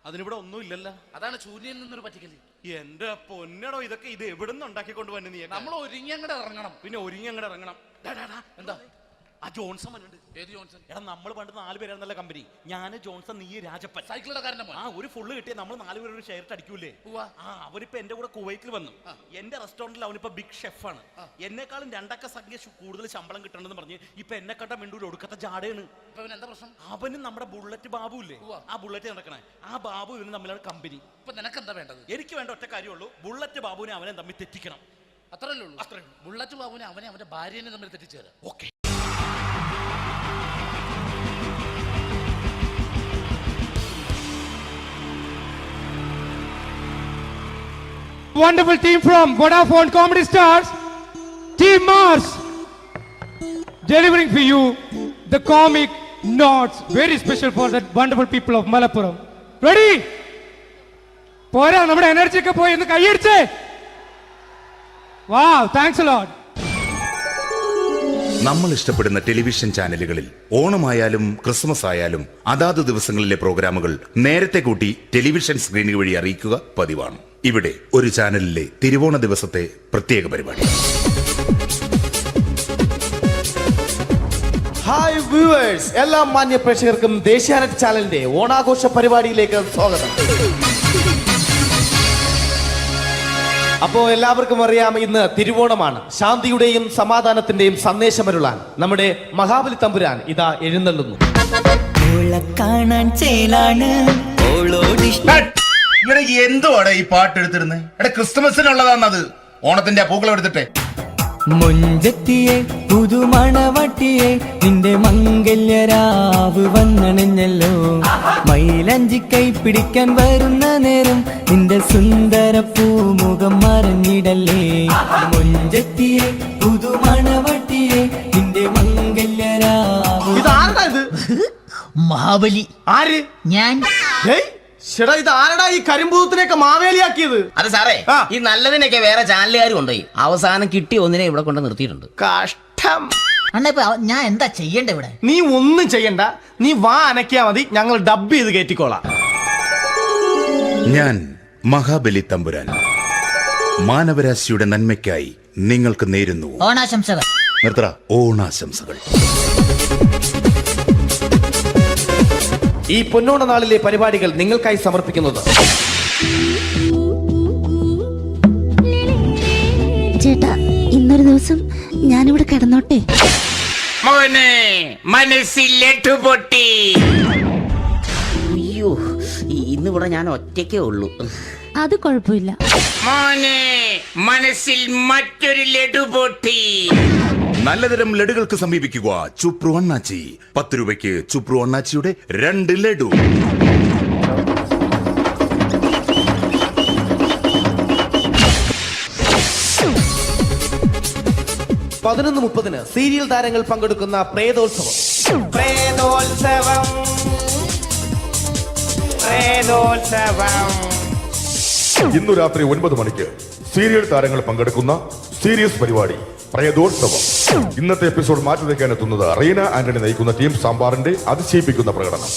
അതിനിവിടെ ഒന്നും ഇല്ലല്ലോ. അതാണ് ശൂന്യയിൽ നിന്നൊരു പറ്റിക്കല്. എന്റെ പൊന്നടോ, ഇതൊക്കെ ഇത് എവിടുന്ന് ഉണ്ടാക്കിക്കൊണ്ട് വന്നു നീ? നമ്മൾ ഒരുങ്ങി അങ്ങോട്ട് ഇറങ്ങണം. പിന്നെ ഒരുങ്ങി അങ്ങോട്ട് ഇറങ്ങണം. എന്താ? ആ ജോൺസൺ വന്നിട്ടുണ്ട്. ഏത് ജോൺസൺ? എടാ, നമ്മൾ പണ്ട് 4 പേരായിരുന്നല്ല കമ്പനി. ഞാൻ, ജോൺസൺ, നീ, രാജപ്പൻ. സൈക്കിളുടെ കാരന്റെ മോൻ. ഒരു ഫുള്ള് കിട്ടിയ നമ്മൾ 4 പേര് ഒരു ഷെയർട്ട് അടിക്കൂലേ? അവനിപ്പോ എന്റെ കൂടെ കുവൈറ്റിൽ വന്നു. എന്റെ റെസ്റ്റോറന്റിൽ അവനിപ്പോ ബിഗ് ഷെഫാണ്. എന്നെക്കാളും 2 അക്ക സംഖ്യ കൂടുതൽ ശമ്പളം കിട്ടണമെന്ന് പറഞ്ഞ് ഇപ്പൊ എന്നെ കണ്ട മിണ്ടൂര് ഒടുക്കത്തെ ജാടയാണ്. എന്താ പ്രശ്നം? അവന് നമ്മുടെ ബുള്ളറ്റ് ബാബു ഇല്ലേ, ആ ബുള്ളറ്റ് നടക്കണേ, ആ ബാബു ഇവന് തമ്മിലാണ് കമ്പനി. ഇപ്പൊ നിനക്ക് എന്താ വേണ്ടത്? എനിക്ക് വേണ്ട ഒറ്റ കാര്യമുള്ളൂ, ബുള്ളറ്റ് ബാബുവിനെ അവനെ തമ്മിൽ തെറ്റിക്കണം. അത്രയല്ലേ ഉള്ളൂ? അത്രയും. ബുള്ളറ്റ് ബാബുവിനെ അവന്റെ ഭാര്യനെ തമ്മിൽ തെറ്റിച്ചേരാം. Okay. Wonderful team from Vodafone Comedy Stars, Team Mars, delivering for you the comic notes very special for that wonderful people of Malappuram. Ready? പോരാ, നമ്മുടെ എനർജി ഒക്കെ പോയി ഒന്ന് കൈയടിച്ചേ. Wow, thanks a lot. നമ്മൾ ഇഷ്ടപ്പെടുന്ന ടെലിവിഷൻ ചാനലുകളിൽ ഓണമായാലും ക്രിസ്മസ് ആയാലും അതാത് ദിവസങ്ങളിലെ പ്രോഗ്രാമുകൾ നേരത്തെ കൂട്ടി ടെലിവിഷൻ സ്ക്രീനുകൾ വഴി അറിയിക്കുക പതിവാണ്. ഇവിടെ ഒരു ചാനലിലെ തിരുവോണ ദിവസത്തെ പ്രത്യേക പരിപാടി. ഹായ് വ്യൂവേഴ്സ്, എല്ലാ മാന്യ പ്രേക്ഷകർക്കും ദേശീയാനെറ്റ് ചാനലിന്റെ ഓണാഘോഷ പരിപാടിയിലേക്ക് സ്വാഗതം. അപ്പോ എല്ലാവർക്കും അറിയാം, ഇന്ന് തിരുവോണമാണ്. ശാന്തിയുടെയും സമാധാനത്തിന്റെയും സന്ദേശമരുളാൻ നമ്മുടെ മഹാബലി തമ്പുരാൻ ഇതാ എഴുന്നള്ളുന്നു. ഇവിടെ എന്തുവാടെ ഈ പാട്ട് എടുത്തിരുന്നത്? എടാ, ക്രിസ്മസിനുള്ളതാണത്. ഓണത്തിന്റെ പൂക്കളം എടുത്തിട്ടെ. മുഞ്ചത്തിയെ പുതുമണവട്ടിയെ നിന്റെ മംഗല്യരാവ് വന്നണഞ്ഞല്ലോ. മൈലഞ്ചി കൈ പിടിക്കാൻ വരുന്ന നേരം നിന്റെ സുന്ദര പൂമുഖം മറഞ്ഞിടല്ലേ. മുഞ്ചത്തിയെ പുതുമണവട്ടിയെ നിന്റെ മംഗല്യരാവ്. മഹാബലി ആര്? ഞാൻ. ചേട്ടാ, ഇത് ആരടാ ഈ കരിമ്പൂത്തിനെയൊക്കെ മാവേലിയാക്കിയത്? അത് സാറേ, ഈ നല്ലതിനൊക്കെ വേറെ ചാനലുകാർ കൊണ്ടുപോയി അവസാനം കിട്ടി ഒന്നിനെ ഇവിടെ കൊണ്ട് നിർത്തിയിട്ടുണ്ട്. കഷ്ടം. ഞാൻ എന്താ ചെയ്യണ്ട ഇവിടെ? നീ ഒന്നും ചെയ്യണ്ട, നീ വാ അനക്കിയാ മതി, ഞങ്ങൾ ഡബ് ചെയ്ത് കയറ്റിക്കോളാം. ഞാൻ മഹാബലി തമ്പുരാൻ മാനവരാശിയുടെ നന്മയ്ക്കായി നിങ്ങൾക്ക് നേരുന്നു ഓണാശംസകൾ. നിർത്തറ, ഓണാശംസകൾ. ഈ പൊന്നോണ നാളിലെ പരിപാടികൾ നിങ്ങൾക്കായി സമർപ്പിക്കുന്നത് ചേട്ടാ, ഇന്നൊരു ദിവസം ഞാനിവിടെ കിടന്നോട്ടെ? മനസ്സിലെട്ടുപൊട്ടി. അയ്യോ, ഇന്നിവിടെ ഞാൻ ഒറ്റയ്ക്കേ ഉള്ളൂ. അത് കുഴപ്പമില്ല. മനസ്സിൽ മറ്റൊരു ലഡു പൊട്ടി. നല്ലതരം ലഡുകൾക്ക് സമീപിക്കുക ചുപ്രു അണ്ണാച്ചി. 10 രൂപയ്ക്ക് ചുപ്രു അണ്ണാച്ചിയുടെ 2 ലഡു. 11:30 സീരിയൽ താരങ്ങൾ പങ്കെടുക്കുന്ന പ്രേതോത്സവം. പ്രേതോത്സവം, പ്രേതോത്സവം. ഇന്നു രാത്രി 9 മണിക്ക് സീരിയൽ താരങ്ങൾ പങ്കെടുക്കുന്ന സീരിയസ് പരിപാടി പ്രേതോത്സവം. ഇന്നത്തെ എപ്പിസോഡ് മാറ്റി വയ്ക്കാൻ എത്തുന്നത് റീന ആന്റണി നയിക്കുന്ന ടീം സാമ്പാറിന്റെ അതിശയിപ്പിക്കുന്ന പ്രകടനം.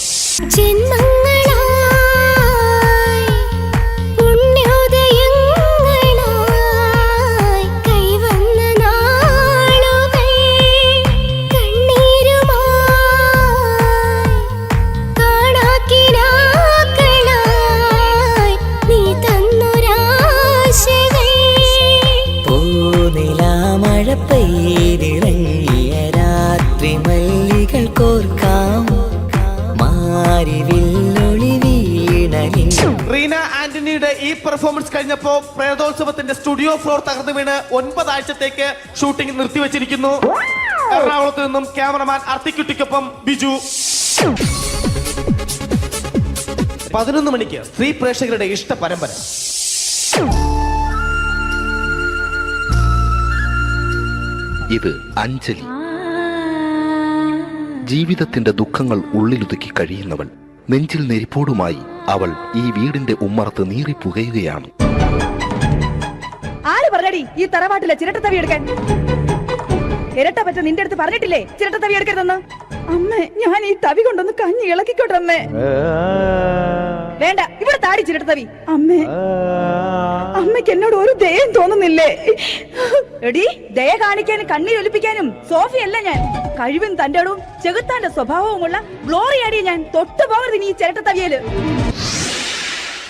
റീന ആന്റണിയുടെ ഈ പെർഫോമൻസ് കഴിഞ്ഞപ്പോ പ്രേതോത്സവത്തിന്റെ സ്റ്റുഡിയോ ഫ്ലോർ തകർന്നു വീണ് 9 ആഴ്ചത്തേക്ക് ഷൂട്ടിംഗ് നിർത്തിവെച്ചിരിക്കുന്നു. എറണാകുളത്ത് നിന്നും ക്യാമറമാൻ അർത്തിക്കുട്ടിക്കൊപ്പം ബിജു. 11 മണിക്ക് സ്ത്രീ പ്രേക്ഷകരുടെ ഇഷ്ട പരമ്പര. ഇത് അഞ്ജലി. ജീവിതത്തിന്റെ ദുഃഖങ്ങൾ ഉള്ളിലൊതുക്കി കഴിയുന്നവൾ. നെഞ്ചിൽ നെരിപ്പോടുമായി അവൾ ഈ വീടിന്റെ ഉമ്മറത്ത് നീറിപ്പുകയുകയാണ്. ആര് പറഞ്ഞടി ഈ തറവാട്ടിലെ ചിരട്ടത്തവി എടുക്കാൻ? ഇരട്ട പറ്റ നിന്റെ അടുത്ത് പറഞ്ഞിട്ടില്ലേ ചിരട്ടത്തവി എടുക്കരുതെന്ന്? അമ്മേ, ഞാൻ ഈ തവി കൊണ്ടൊന്ന് കഞ്ഞി ഇളക്കിക്കോട്ടെ അമ്മേ. വേണ്ട, ഇവിടെ താടി ചിരട്ടത്തവി. അമ്മേ, അമ്മയ്ക്ക് എന്നോട് ഒരു ദയം തോന്നുന്നില്ലേ? എടി, ദയ കാണിക്കാനും കണ്ണീരൊലിപ്പിക്കാനും സോഫിയല്ല ഞാൻ. കഴിവും തന്റെടും ചെകുത്താന്റെ സ്വഭാവവുമുള്ള ഗ്ലോറിയാടിയ ഞാൻ. തൊട്ടു പോകരുത് നീ ചിരട്ടത്തവിയല്.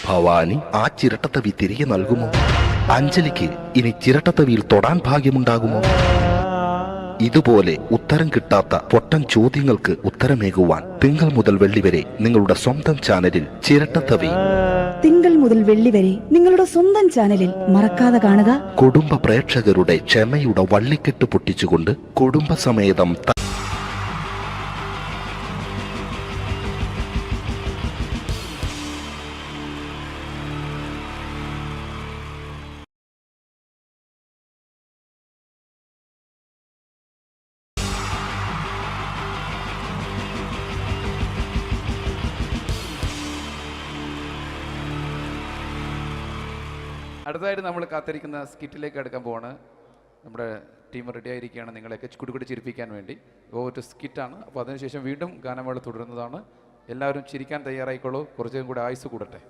ഭവാനി ആ ചിരട്ടത്തവി തിരികെ നൽകുമോ? അഞ്ജലിക്ക് ഇനി ചിരട്ടത്തവിയിൽ തൊടാൻ ഭാഗ്യമുണ്ടാകുമോ? ഇതുപോലെ ഉത്തരം കിട്ടാത്ത പൊട്ടൻ ചോദ്യങ്ങൾക്ക് ഉത്തരമേകുവാൻ തിങ്കൾ മുതൽ വെള്ളി വരെ നിങ്ങളുടെ സ്വന്തം ചാനലിൽ ചിരട്ടത്തവി. തിങ്കൾ മുതൽ വെള്ളി വരെ നിങ്ങളുടെ സ്വന്തം ചാനലിൽ മറക്കാതെ കാണുക. കുടുംബ പ്രേക്ഷകരുടെ ക്ഷമയുടെ വള്ളിക്കെട്ട് പൊട്ടിച്ചുകൊണ്ട് കുടുംബസമേതം അടുത്തതായിട്ട് നമ്മൾ കാത്തിരിക്കുന്ന സ്കിറ്റിലേക്ക് അടുക്കാൻ പോവാണ്. നമ്മുടെ ടീം റെഡി ആയിരിക്കുകയാണ് നിങ്ങളെയൊക്കെ കുടുകുടി ചിരിപ്പിക്കാൻ വേണ്ടി. ഒരു സ്കിറ്റാണ്. അപ്പോൾ അതിനുശേഷം വീണ്ടും ഗാനമേള തുടരുന്നതാണ്. എല്ലാവരും ചിരിക്കാൻ തയ്യാറായിക്കോളൂ. കുറച്ചും കൂടെ ആയുസ് കൂടട്ടെ.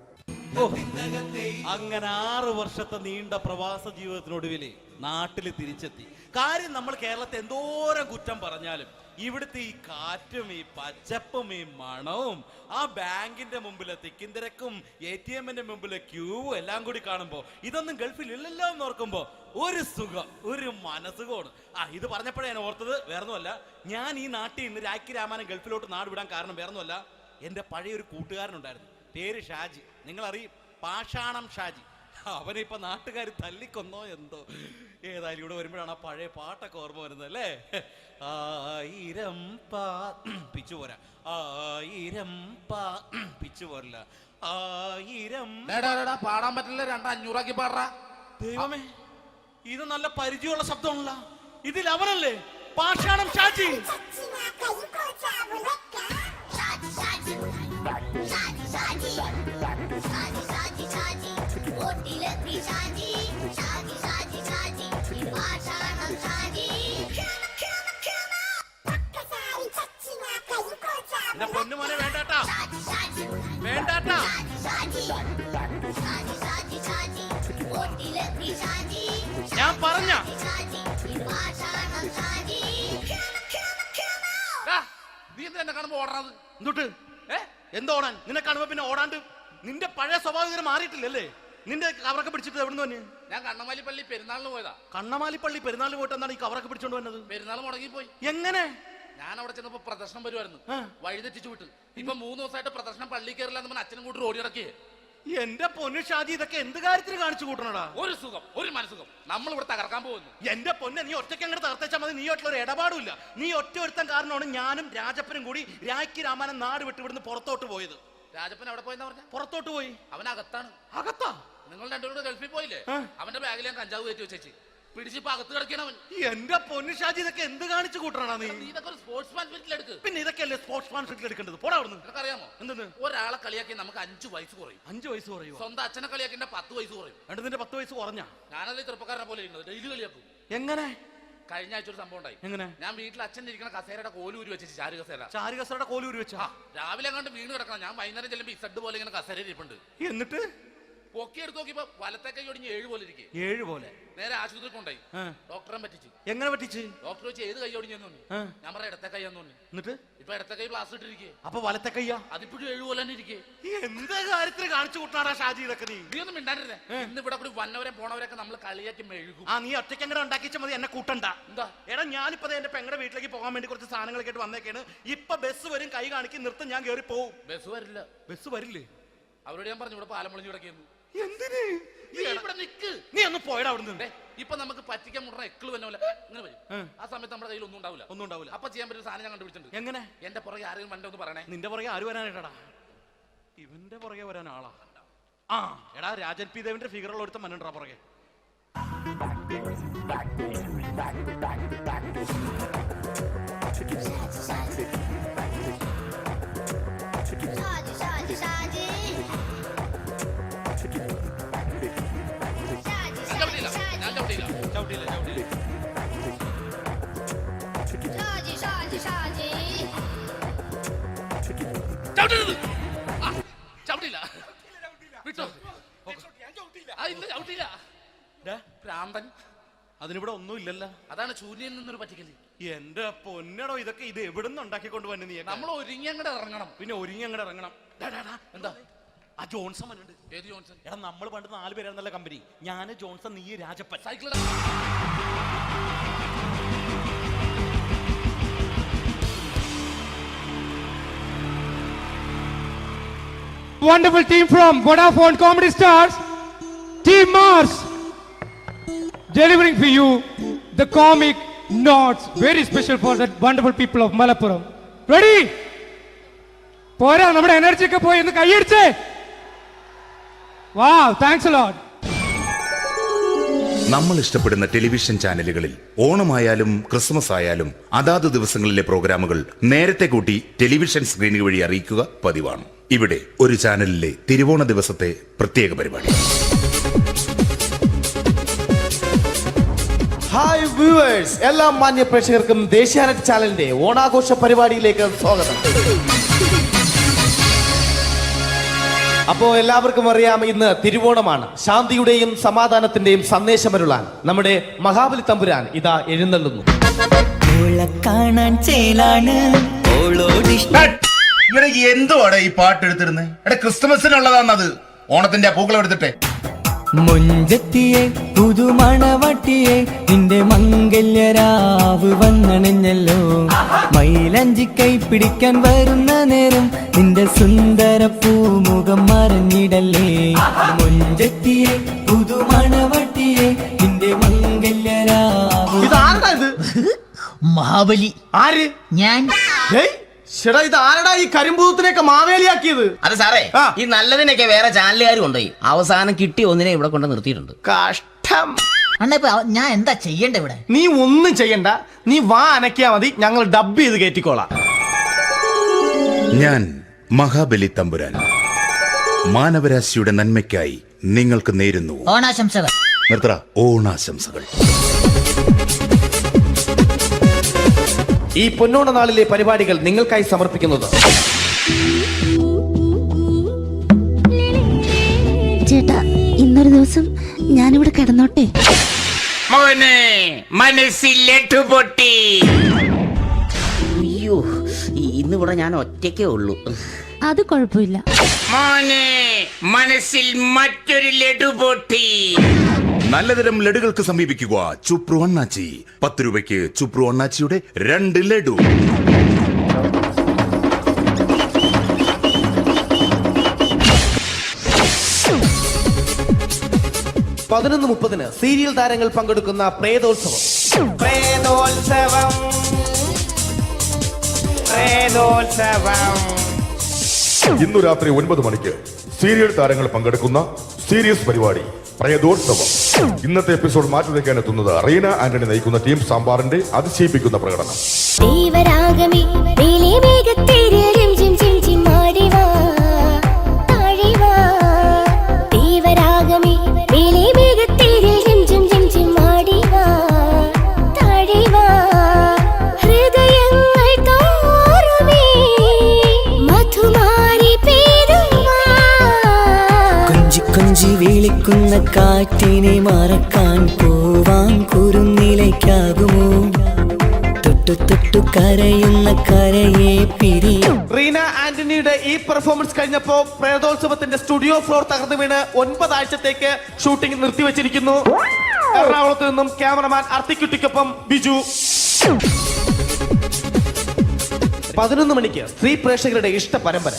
അങ്ങനെ 6 വർഷത്തെ നീണ്ട പ്രവാസ ജീവിതത്തിനൊടുവിൽ നാട്ടിൽ തിരിച്ചെത്തി. കാര്യം നമ്മൾ കേരളത്തെ എന്തോരം കുറ്റം പറഞ്ഞാലും ഇവിടുത്തെ ഈ കാറ്റും ഈ പച്ചപ്പും ഈ മണവും ആ ബാങ്കിന്റെ മുമ്പിലെ തിക്കും തിരക്കും ATM-ന്റെ മുമ്പിലെ ക്യൂവും എല്ലാം കൂടി കാണുമ്പോ ഇതൊന്നും ഗൾഫിൽ ഇല്ലല്ലോ എന്ന് ഓർക്കുമ്പോ ഒരു സുഖം, ഒരു മനസുഖമാണ്. ഇത് പറഞ്ഞപ്പോഴേ ഞാൻ ഓർത്തത് വേറൊന്നുമല്ല, ഞാൻ ഈ നാട്ടിൽ നിന്ന് രാഖി രാമായണം ഗൾഫിലോട്ട് നാട് വിടാൻ കാരണം വേറൊന്നുമല്ല, എൻ്റെ പഴയൊരു കൂട്ടുകാരനുണ്ടായിരുന്നു, പേര് ഷാജി. നിങ്ങളറിയും, പാഷാണം ഷാജി. അവനിപ്പോ നാട്ടുകാർ തല്ലിക്കൊന്നോ എന്തോ. ഏതായാലും ഇവിടെ വരുമ്പോഴാണ് ആ പഴയ പാട്ടൊക്കെ ഓർമ്മ വരുന്നത് അല്ലേ. 1000 പിച്ചു പോരാ, 1000 പിച്ചു പോരില്ല, 1000 പാടാൻ പറ്റില്ല, 500 പാടാ. ദൈവമേ, ഇത് നല്ല പരിചയമുള്ള ശബ്ദമാണല്ലോ. ഇതിൽ അവനല്ലേ പാഷാണം ഷാജി? പൊന്നുമോനെ വേണ്ടാട്ടാ, വേണ്ടാട്ടാ. ഞാൻ പറഞ്ഞ നീ എന്നെ കാണുമ്പോ ഓടണത് എന്തൊട്ട്? എന്തോടാൻ? നിന്നെ കാണുമ്പോ പിന്നെ ഓടാണ്ട് നിന്റെ പഴയ സ്വഭാവം ഇങ്ങനെ മാറിയിട്ടില്ലല്ലേ? നിന്റെ കവറൊക്കെ പിടിച്ചിട്ട് എവിടെ നിന്ന്? ഞാൻ കണ്ണമാലിപ്പള്ളി പെരുന്നാളിന് പോയതാ. കണ്ണമാലിപ്പള്ളി പെരുന്നാളിന് പോയിട്ട് എന്താണ് ഈ കവറൊക്കെ പിടിച്ചോണ്ട് വന്നത്? പെരുന്നാൾ മുടങ്ങിപ്പോയി. എങ്ങനെ? ഞാൻ അവിടെ ചെന്നപ്പോ പ്രദർശനം വരുമായിരുന്നു, വഴിതെറ്റിച്ചു വിട്ടു. ഇപ്പൊ 3 ദിവസമായിട്ട് പ്രദർശനം പള്ളി കയറില്ല എന്ന് പറഞ്ഞ അച്ഛനും കൂട്ടി ഓടി ഇറക്കിയേ. എന്റെ പൊന്നു ഷാജി, ഇതൊക്കെ എന്ത് കാര്യത്തിന് കാണിച്ചു കൂട്ടണടാ? ഒരു സുഖം, ഒരു മനസുഖം. നമ്മൾ ഇവിടെ തകർക്കാൻ പോകുന്നു. എന്റെ പൊന്നെ, നീ ഒറ്റയ്ക്ക് അങ്ങോട്ട് തകർത്തേച്ചാൽ മതി. നീ ഒറ്റ ഒരു ഇടപാടുമില്ല. നീ ഒറ്റ ഒരുത്തൻ കാരണമാണ് ഞാനും രാജപ്പനും കൂടി രാഖി രാമായണം നാട് വിട്ട് ഇവിടുന്ന് പുറത്തോട്ട് പോയത്. രാജപ്പൻ എവിടെ പോയെന്നാ പറഞ്ഞ? പുറത്തോട്ട് പോയി. അവനകത്താണ്. അകത്താ? നിങ്ങൾ രണ്ടുപേരും ഗൾഫിൽ പോയില്ലേ? അവന്റെ ബാഗിൽ ഞാൻ കഞ്ചാവ് കയറ്റി വെച്ചേച്ച് പിടിച്ചിപ്പോ അകത്ത് കിടക്കണവൻ. എന്റെ പൊന്നു ഷാജി, ഇതൊക്കെ എന്ത് കാണിച്ചു കൂട്ടണ നീ? ഇതൊക്കെ ഒരു സ്പോർട്സ്മാൻ സ്പിരിറ്റിൽ എടുക്ക്. പിന്നെ ഇതൊക്കെയല്ലേ സ്പോർട്സ്മാൻ സ്പിരിറ്റിൽ എടുക്കേണ്ടത്? പോടാ അവിടുന്ന്. നിനക്കറിയാമോ എന്തെന്ന്? ഒരാളെ കളിയാക്കി നമുക്ക് 5 വയസ്സ് കുറയും. 5 വയസ്സ് കുറയും? സ്വന്തം അച്ഛനെ കളിയാക്കി 10 വയസ്സ് കുറയും. നിന്റെ 10 വയസ്സ് കുറഞ്ഞ? ഞാനത് ചെറുപ്പക്കാരനെ പോലെ ഇരുന്നത് ഡെയിലി കളിയാക്കും. എങ്ങനെ? കഴിഞ്ഞ ആഴ്ച ഒരു സംഭവം ഉണ്ടായി. എങ്ങനെ? ഞാൻ വീട്ടിൽ അച്ഛൻ ഇരിക്കുന്ന കസേരയുടെ കോലൂരി വെച്ചു. ചാരു കസേരയുടെ കോലൂരി വെച്ചാ? രാവിലെ കണ്ട് വീണ് കിടക്കണം. ഞാൻ വൈകുന്നേരം ചെല്ലുമ്പോ ഇസഡ് പോലെ ഇങ്ങനെ കസേര ഇരിപ്പുണ്ട്. എന്നിട്ട് പൊക്കി എടുത്ത് നോക്കിയപ്പോ വലത്തെ കൈ ഒടിഞ്ഞ് 7 പോലെ ഇരിക്കും. 7 പോലെ? നേരെ ആശുപത്രി കൊണ്ടായി. ഡോക്ടറെ പറ്റിച്ചു. എങ്ങനെ പറ്റിച്ച്? ഡോക്ടർ വെച്ച് ഏത് കൈ ഒടിഞ്ഞെന്ന് തോന്നി. ഞാൻ പറഞ്ഞ ഇടത്തെ കൈ എന്ന് തോന്നി. എന്നിട്ട് ഇപ്പൊ ഇടത്തെ കൈ പ്ലാസ്റ്റർ ഇട്ടിരിക്കേ. അപ്പൊ വലത്തെ കൈയാ? അതിപ്പോഴും 7 പോലെ തന്നെ ഇരിക്കേ. എന്ത് കാര്യത്തിന് കാണിച്ചു കൂട്ടാറാ ഷാജി ഇതൊക്കെ? നീ ഒന്നും മിണ്ടാണ്ടിരുന്നേ. ഇന്ന് ഇവിടെ കൂടി വന്നവരെ പോണവരൊക്കെ നമ്മൾ കളിയാക്കി മെഴുകും. നീ ഒറ്റയ്ക്ക് അങ്ങനെ ഉണ്ടാക്കിച്ച മതി, എന്നെ കൂട്ടണ്ട. എന്താ? എടാ, ഞാനിപ്പോ എന്റെ പെങ്ങളുടെ വീട്ടിലേക്ക് പോകാൻ വേണ്ടി കുറച്ച് സാധനങ്ങളൊക്കെ ആയിട്ട് വന്നേക്കാണ്. ഇപ്പൊ ബസ് വരും, കൈ കാണിക്കും, നിർത്തും, ഞാൻ കയറി പോവും. ബസ് വരില്ല. ബസ് വരില്ലേ? അവരോട് ഞാൻ പറഞ്ഞു ഇവിടെ പാലം പൊളിഞ്ഞു കിടക്കുന്നു. എന്തിന്? ഇവിടെ നിക്ക്. നീ ഒന്ന് പോയടാ അവിടുന്ന്. ഇപ്പൊ നമുക്ക് പറ്റിക്കാൻ മുടന്ന എക്കള് തന്നെ ഇങ്ങനെ വരും. ആ സമയത്ത് നമ്മുടെ കയ്യിൽ ഒന്നും ഉണ്ടാവില്ല. അപ്പൊ ചെയ്യാൻ പറ്റുന്ന സാധനം ഞാൻ കണ്ടുപിടിച്ചിട്ടുണ്ട്. എങ്ങനെ? എന്റെ പുറകെ ആരെങ്കിലും വണ്ടി ഒന്ന് പറയണേ. നിന്റെ പുറകെ ആര് വരാനായിട്ടാ? ഇവന്റെ പുറകെ വരാൻ ആളാ? എടാ, രാജൻ പി ദേവിന്റെ ഫിഗറുള്ള ഒരുത്ത മനുണ്ടാ പുറകെ. അതിനിവിടെ ഒന്നും ഇല്ലല്ലോ. അതാണ് ശൂന്യൻ നിന്നൊരു പറ്റിക്കല്. എന്റെ പൊന്നടോ, ഇതൊക്കെ ഇത് എവിടുന്ന് ഉണ്ടാക്കിക്കൊണ്ട് വന്നു നീ? നമ്മൾ ഒരുങ്ങി അങ്ങോട്ട് ഇറങ്ങണം. പിന്നെ ഒരുങ്ങി അങ്ങോട്ട് ഇറങ്ങണം. എന്താ? ആ ജോൺസൺ വന്നിട്ടുണ്ട്. ഏത് ജോൺസൺ? എടാ, നമ്മൾ പണ്ട് 4 പേരായിരുന്നല്ല കമ്പനി. ഞാന്, ജോൺസൺ, നീ, Rajappan. Cycle. Wonderful team from Vodafone Comedy Stars, Team Mars, delivering for you the comic notes, very special for the wonderful people of Malappuram. Ready? പോരാ, നമ്മുടെ എനർജി ഒക്കെ പോയി. ഒന്ന് കൈയടിച്ചേ. Wow, thanks a lot. നമ്മൾ ഇഷ്ടപ്പെടുന്ന television ചാനലുകളിൽ ഓണമായാലും Christmas ആയാലും അതാത് ദിവസങ്ങളിലെ പ്രോഗ്രാമുകൾ നേരത്തെ കൂട്ടി ടെലിവിഷൻ സ്ക്രീനുകൾ വഴി അറിയിക്കുക പതിവാണ്. ഇവിടെ ഒരു ചാനലിലെ തിരുവോണ ദിവസത്തെ പ്രത്യേക പരിപാടി. ഹായ് വ്യൂവേഴ്സ്, എല്ലാ മാന്യ പ്രേക്ഷകർക്കും ദേശീയാനെറ്റ് ചാനലിന്റെ ഓണാഘോഷ പരിപാടിയിലേക്ക് സ്വാഗതം. അപ്പോ എല്ലാവർക്കും അറിയാം, ഇന്ന് തിരുവോണമാണ്. ശാന്തിയുടെയും സമാധാനത്തിന്റെയും സന്ദേശമരുളാൻ നമ്മുടെ മഹാബലി തമ്പുരാൻ ഇതാ എഴുന്നള്ളുന്നു. കാണാൻ ചേലാണ് എന്തുവാടാ ഈ പാട്ട് എടുത്തിരുന്നത്? എടാ ക്രിസ്മസിനുള്ളതാണത്. ഓണത്തിന്റെ പൂക്കളം എടുത്തിട്ടെ. മുഞ്ചത്തിയെ പുതുമണവട്ടിയെ നിന്റെ മംഗല്യരാവ് വന്നണഞ്ഞല്ലോ. മൈലഞ്ചി കൈ പിടിക്കാൻ വരുന്ന നേരം നിന്റെ സുന്ദര പൂമുഖം മറഞ്ഞിടല്ലേ. മുഞ്ചത്തിയെ പുതുമണവട്ടിയെ നിന്റെ മംഗല്യരാവ്. മഹാബലി ആര്? ഞാൻ. ഇത് ആരടാ ഈ കരിമ്പൂത്തിനെയൊക്കെ മാവേലിയാക്കിയത്? അത് സാറേ, ഈ നല്ലതിനൊക്കെ വേറെ ചാനലുകാർ കൊണ്ടുപോയി അവസാനം കിട്ടി ഒന്നിനെ ഇവിടെ കൊണ്ട് നിർത്തിയിട്ടുണ്ട്. കഷ്ടം. ഞാൻ എന്താ ചെയ്യണ്ട ഇവിടെ? നീ ഒന്നും ചെയ്യണ്ട, നീ വാ അനക്കിയാ മതി, ഞങ്ങൾ ഡബ് ചെയ്ത് കയറ്റിക്കോളാം. ഞാൻ മഹാബലി തമ്പുരാൻ മാനവരാശിയുടെ നന്മയ്ക്കായി നിങ്ങൾക്ക് നേരുന്നു ഓണാശംസകൾ. നിർത്തറ. ഓണാശംസകൾ. ഈ പൊന്നോണ നാളിലെ പരിപാടികൾ നിങ്ങൾക്കായി സമർപ്പിക്കുന്നത് ചേട്ടാ, ഇന്നൊരു ദിവസം ഞാനിവിടെ കിടന്നോട്ടെ. മോനെ മനസ്സിലേട്ടു പൊട്ടി. അയ്യോ, ഇന്നിവിടെ ഞാൻ ഒറ്റയ്ക്കേ ഉള്ളൂ. അത് കുഴപ്പമില്ല. മോനെ മനസ്സിൽ മറ്റൊരു ലഡു പൊട്ടി. നല്ലതരം ലഡുകൾക്ക് സമീപിക്കുക ചുപ്രു അണ്ണാച്ചി. 10 രൂപയ്ക്ക് ചുപ്രു അണ്ണാച്ചിയുടെ 2 ലഡു. പതിനൊന്ന് 30 സീരിയൽ താരങ്ങൾ പങ്കെടുക്കുന്ന പ്രേതോത്സവം. ഇന്നു രാത്രി 9 മണിക്ക് സീരിയൽ താരങ്ങൾ പങ്കെടുക്കുന്ന സീരിയസ് പരിപാടി പ്രേതോത്സവം. ഇന്നത്തെ എപ്പിസോഡ് മാറ്റി വയ്ക്കാൻ എത്തുന്നത് റീന ആന്റണി നയിക്കുന്ന ടീം സാമ്പാറിന്റെ അതിശയിപ്പിക്കുന്ന പ്രകടനം. കൊഞ്ചി വിളിക്കുന്ന കാറ്റിനെ മറക്കാൻ പോവാൻ കുറുനിലയ്ക്കാകുമോ? തൊട്ടു തൊട്ടു കരയുന്ന കരയെ പിരിയും. റീന ആന്റണിയുടെ ഈ പെർഫോമൻസ് കഴിഞ്ഞപ്പോ പ്രേതോത്സവത്തിന്റെ സ്റ്റുഡിയോ ഫ്ലോർ തകർന്നു വീണ് 9 ആഴ്ചത്തേക്ക് ഷൂട്ടിംഗ് നിർത്തിവെച്ചിരിക്കുന്നു. എറണാകുളത്ത് നിന്നും ക്യാമറമാൻ അർത്തിക്കുട്ടിക്കൊപ്പം ബിജു. 11 മണിക്ക് സ്ത്രീ പ്രേക്ഷകരുടെ ഇഷ്ട പരമ്പര.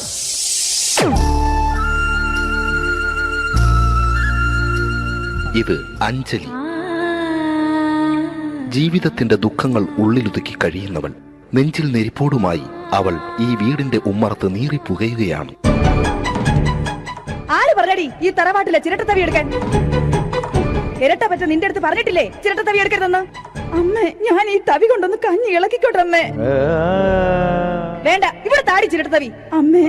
ഇത് അഞ്ജലി. ജീവിതത്തിന്റെ ദുഃഖങ്ങൾ ഉള്ളിലൊതുക്കി കഴിയുന്നവൾ. നെഞ്ചിൽ നെരിപ്പോടുമായി അവൾ ഈ വീടിന്റെ ഉമ്മറത്ത് നീറി പുകയുകയാണ്. ആര് പറഞ്ഞടി ഈ തറവാട്ടിലെ ചിരട്ടത്തവി എടുക്കാൻ? ഇരട്ട പറ്റ നിന്റെ അടുത്ത് പറഞ്ഞിട്ടില്ലേ ചിരട്ടത്തവി എടുക്കരുതെന്ന്? അമ്മേ, ഞാൻ ഈ തവി കൊണ്ടൊന്ന് കഞ്ഞി ഇളക്കിക്കോട്ടെ അമ്മേ. വേണ്ട, ഇവിടെ താടി ചിരട്ടത്തവി. അമ്മേ,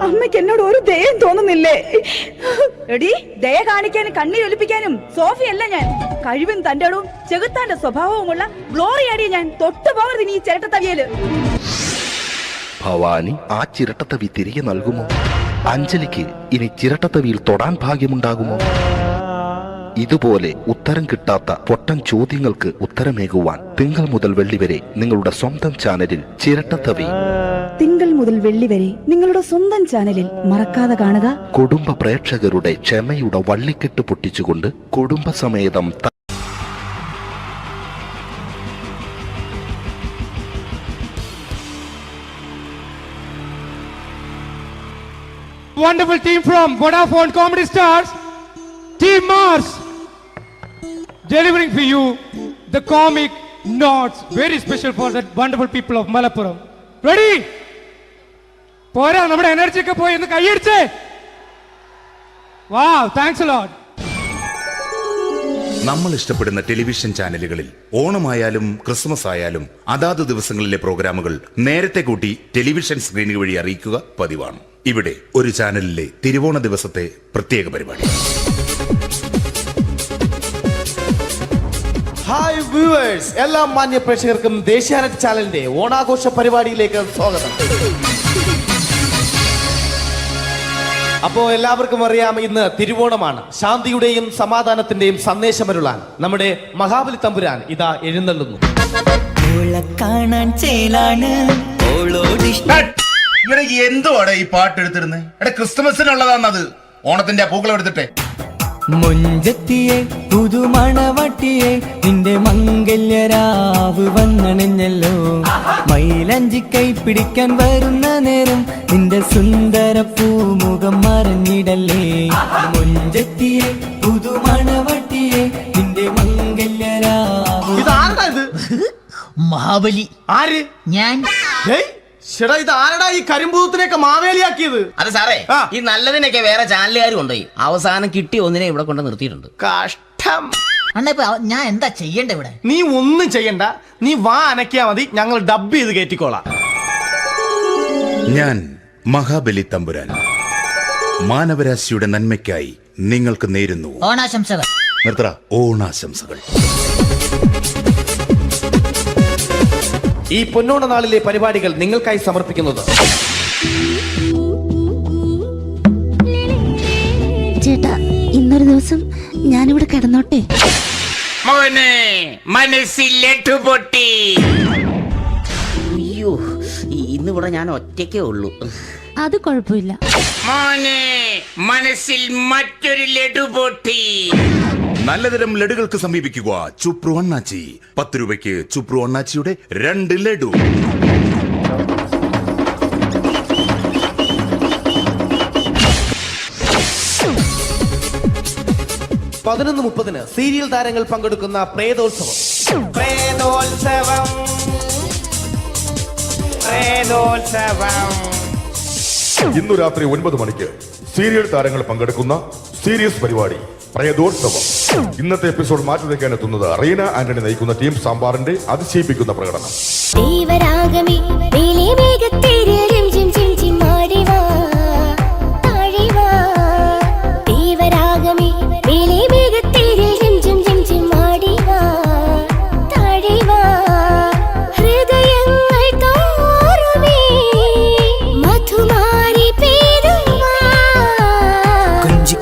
അമ്മയ്ക്ക് എന്നോട് ഒരു ദയം തോന്നുന്നില്ലേ? എടി, ദയ കാണിക്കാനും കണ്ണീരൊലിപ്പിക്കാനും സോഫിയല്ല ഞാൻ. കഴിവും തന്റെടും ചെകുത്താന്റെ സ്വഭാവവുമുള്ള ഗ്ലോറിയാടി ഞാൻ. തൊട്ടു പോകരുത് നീ ചിരട്ടത്തവിയല്. ഭവാനി ആ ചിരട്ടത്തവി തിരികെ നൽകുമോ? അഞ്ജലിക്ക് ഇനി ചിരട്ടത്തവിയിൽ തൊടാൻ ഭാഗ്യമുണ്ടാകുമോ? ഇതുപോലെ ഉത്തരം കിട്ടാത്ത പൊട്ടൻ ചോദ്യങ്ങൾക്ക് ഉത്തരമേകുവാൻ തിങ്കൾ മുതൽ വെള്ളി വരെ നിങ്ങളുടെ സ്വന്തം ചാനലിൽ ചിരട്ടത്തവി. തിങ്കൾ മുതൽ വെള്ളി വരെ നിങ്ങളുടെ സ്വന്തം ചാനലിൽ മറക്കാതെ കാണുക. കുടുംബ പ്രേക്ഷകരുടെ ക്ഷമയുടെ വള്ളിക്കെട്ട് പൊട്ടിച്ചുകൊണ്ട് കുടുംബസമേതം Wonderful team from Vodafone Comedy Stars, Team Mars, delivering for you the comic notes, very special for the wonderful people of Malappuram. Ready? പോരാ, നമ്മുടെ എനർജി ഒക്കെ പോയി ഒന്ന് കൈയടിച്ചേ. Wow, thanks a lot. നമ്മൾ ഇഷ്ടപ്പെടുന്ന ടെലിവിഷൻ ചാനലുകളിൽ ഓണമായാലും ക്രിസ്മസ് ആയാലും അതാത് ദിവസങ്ങളിലെ പ്രോഗ്രാമുകൾ നേരത്തെ കൂട്ടി ടെലിവിഷൻ സ്ക്രീനുകൾ വഴി അറിയിക്കുക പതിവാണ്. ഇവിടെ ഒരു ചാനലിലെ തിരുവോണ ദിവസത്തെ പ്രത്യേക പരിപാടി. ഹായ് വ്യൂവേഴ്സ്, എല്ലാ മാന്യ പ്രേക്ഷകർക്കും ദേശീയാനെറ്റ് ചാനലിന്റെ ഓണാഘോഷ പരിപാടിയിലേക്ക് സ്വാഗതം. അപ്പോ എല്ലാവർക്കും അറിയാം, ഇന്ന് തിരുവോണമാണ്. ശാന്തിയുടെയും സമാധാനത്തിന്റെയും സന്ദേശമരുളാൻ നമ്മുടെ മഹാബലി തമ്പുരാൻ ഇതാ എഴുന്നള്ളുന്നു. കാണാൻ ചേലാണ് എന്തുവാടെ ഈ പാട്ട് എടുത്തിരുന്നത്? എടാ ക്രിസ്തുമസിനുള്ളതാണത്. ഓണത്തിന്റെ പൂക്കളം എടുത്തിട്ടെ. മുഞ്ചത്തിയെ പുതുമണവട്ടിയെ നിന്റെ മംഗല്യരാവ് വന്നണഞ്ഞല്ലോ. മൈലഞ്ചി കൈ പിടിക്കാൻ വരുന്ന നേരം നിന്റെ സുന്ദര പൂമുഖം മറഞ്ഞിടല്ലേ. മുഞ്ചത്തിയെ പുതുമണവട്ടിയെ നിന്റെ മംഗല്യരാവ്. മഹാബലി ആര്? ഞാൻ. ഇത് ആരടാ ഈ കരിമ്പൂത്തിനെയൊക്കെ മാവേലിയാക്കിയത്? അത് സാറേ, ഈ നല്ലതിനൊക്കെ വേറെ ചാനലുകാർ കൊണ്ടുപോയി അവസാനം കിട്ടി ഒന്നിനെ ഇവിടെ കൊണ്ട് നിർത്തിയിട്ടുണ്ട്. കഷ്ടം. ഞാൻ എന്താ ചെയ്യണ്ട ഇവിടെ? നീ ഒന്നും ചെയ്യണ്ട, നീ വാ അനക്കിയാ മതി, ഞങ്ങൾ ഡബ് ചെയ്ത് കയറ്റിക്കോളാം. ഞാൻ മഹാബലി തമ്പുരാൻ മാനവരാശിയുടെ നന്മയ്ക്കായി നിങ്ങൾക്ക് നേരുന്നു ഓണാശംസകൾ. നിർത്തറ. ഓണാശംസകൾ. ഈ പൊന്നോണ നാളിലെ പരിപാടികൾ നിങ്ങൾക്കായി സമർപ്പിക്കുന്നത് ചേട്ടാ, ഇന്നൊരു ദിവസം ഞാനിവിടെ കിടന്നോട്ടെ? അയ്യോ, ഇന്നിവിടെ ഞാൻ ഒറ്റയ്ക്കേ ഉള്ളൂ. അത് കുഴപ്പമില്ല. മനസ്സിൽ മറ്റൊരു ലഡു പൊട്ടി. നല്ലതരം ലഡുകൾക്ക് സമീപിക്കുക ചുപ്രു അണ്ണാച്ചി. 10 രൂപയ്ക്ക് ചുപ്രു അണ്ണാച്ചിയുടെ 2 ലഡു. പതിനൊന്ന് 30 സീരിയൽ താരങ്ങൾ പങ്കെടുക്കുന്ന പ്രേതോത്സവം. ഇന്നു രാത്രി 9 മണിക്ക് സീരിയൽ താരങ്ങൾ പങ്കെടുക്കുന്ന സീരിയസ് പരിപാടി പ്രേതോത്സവം. ഇന്നത്തെ എപ്പിസോഡ് മാറ്റി വയ്ക്കാൻ എത്തുന്നത് റീന ആന്റണി നയിക്കുന്ന ടീം സാമ്പാറിന്റെ അതിശയിപ്പിക്കുന്ന പ്രകടനം.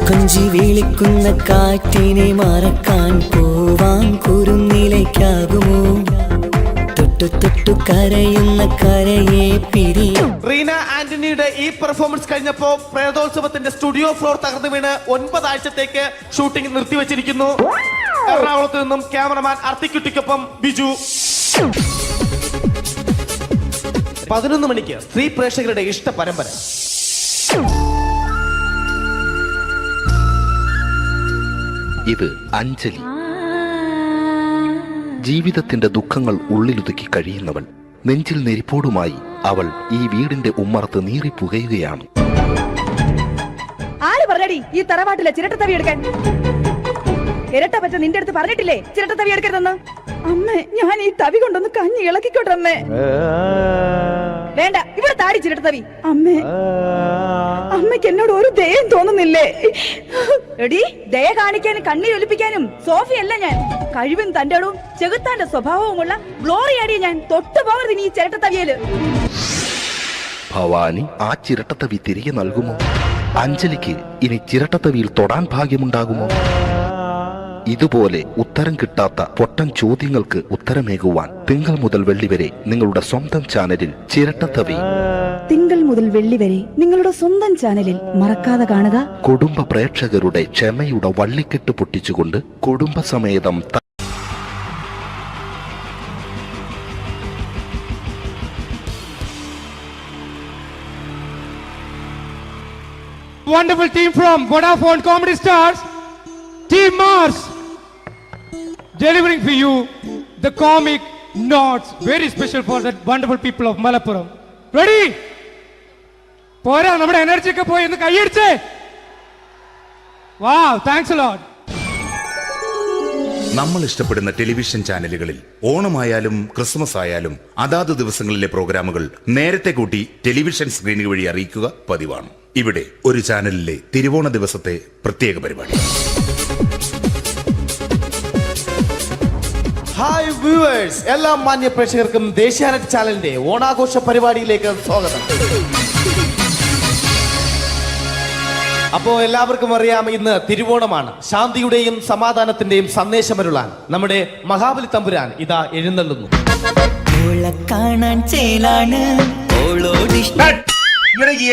കൊഞ്ചി വിളിക്കുന്ന കാറ്റിനെ മറക്കാൻ പോവാൻ കുരുന്നിലേക്കാകുമോ? തൊട്ടു തൊട്ടു കരയുന്ന കരയെ പിരിയും. റീന ആന്റണിയുടെ ഈ പെർഫോമൻസ് കഴിഞ്ഞപ്പോ പ്രേതോത്സവത്തിന്റെ സ്റ്റുഡിയോ ഫ്ലോർ തകർന്നു വീണ് 9 ആഴ്ചത്തേക്ക് ഷൂട്ടിംഗ് നിർത്തിവെച്ചിരിക്കുന്നു. എറണാകുളത്ത് നിന്നും ക്യാമറമാൻ അർത്തിക്കുട്ടിക്കൊപ്പം ബിജു. 11 മണിക്ക് സ്ത്രീ പ്രേക്ഷകരുടെ ഇഷ്ട പരമ്പര. ഇത് അഞ്ജലി. ജീവിതത്തിന്റെ ദുഃഖങ്ങൾ ഉള്ളിലൊതുക്കി കഴിയുന്നവൾ. നെഞ്ചിൽ നെരിപ്പോടുമായി അവൾ ഈ വീടിന്റെ ഉമ്മറത്ത് നീറിപ്പുകയുകയാണ്. ആര് പറഞ്ഞടി ഈ തറവാട്ടിലെ ചിരട്ടത്തവി എടുക്കാൻ? ഇരട്ട പറ്റ നിന്റെ അടുത്ത് പറഞ്ഞിട്ടില്ലേ ചിരട്ടത്തവി എടുക്കരുതെന്ന്? അമ്മേ, ഞാൻ ഈ തവി കൊണ്ടൊന്ന് കഞ്ഞി ഇളക്കിക്കോട്ടെ അമ്മേ. വേണ്ട, ഇവിടെ താടി ചിരട്ടത്തവി. അമ്മേ, അമ്മയ്ക്ക് എന്നോട് ഒരു ദയം തോന്നുന്നില്ലേ? എടി, ദയ കാണിക്കാനും കണ്ണീരൊലിപ്പിക്കാനും സോഫിയല്ല ഞാൻ. കഴിവും തന്റെ ഇടവും ചെകുത്താന്റെ സ്വഭാവവുമുള്ള ഗ്ലോറിയാടി ഞാൻ. തൊട്ടുപോകരുത് നീ ചിരട്ടത്തവിയല്. ഭവാനി ആ ചിരട്ടത്തവി തിരികെ നൽകുമോ? അഞ്ജലിക്ക് ഇനി ചിരട്ടത്തവിയിൽ തൊടാൻ ഭാഗ്യമുണ്ടാകുമോ? ഇതുപോലെ ഉത്തരം കിട്ടാത്ത പൊട്ടൻ ചോദ്യങ്ങൾക്ക് ഉത്തരമേകുവാൻ തിങ്കൾ മുതൽ വെള്ളി വരെ നിങ്ങളുടെ സ്വന്തം ചാനലിൽ ചിരട്ടത്തവി. തിങ്കൾ മുതൽ വെള്ളി വരെ നിങ്ങളുടെ സ്വന്തം ചാനലിൽ മറക്കാതെ കാണുക. കുടുംബ പ്രേക്ഷകരുടെ ക്ഷമയുടെ വള്ളിക്കെട്ട് പൊട്ടിച്ചുകൊണ്ട് കുടുംബസമേതം Wonderful team from Vodafone Comedy Stars, Team Mars, delivering for you the comic notes, very special for the wonderful people of Malappuram. Ready? പോരാ, നമ്മുടെ എനർജി ഒക്കെ പോയി ഒന്ന് കൈയടിച്ചേ. Wow, thanks a lot. നമ്മൾ ഇഷ്ടപ്പെടുന്ന ടെലിവിഷൻ ചാനലുകളിൽ ഓണമായാലും ക്രിസ്മസ് ആയാലും അതാത് ദിവസങ്ങളിലെ പ്രോഗ്രാമുകൾ നേരത്തെ കൂട്ടി ടെലിവിഷൻ സ്ക്രീനുകൾ വഴി അറിയിക്കുക പതിവാണ്. ഇവിടെ ഒരു ചാനലിലെ തിരുവോണ ദിവസത്തെ പ്രത്യേക പരിപാടി. ഹായ് വ്യൂവേഴ്സ്, എല്ലാ മാന്യ പ്രേക്ഷകർക്കും ദേശീയാനെറ്റ് ചാനലിന്റെ ഓണാഘോഷ പരിപാടിയിലേക്ക് സ്വാഗതം. അപ്പോ എല്ലാവർക്കും അറിയാം, ഇന്ന് തിരുവോണമാണ്. ശാന്തിയുടെയും സമാധാനത്തിന്റെയും സന്ദേശമരുളാൻ നമ്മുടെ മഹാബലി തമ്പുരാൻ ഇതാ എഴുന്നള്ളുന്നു. കാണാൻ ചേലാണ്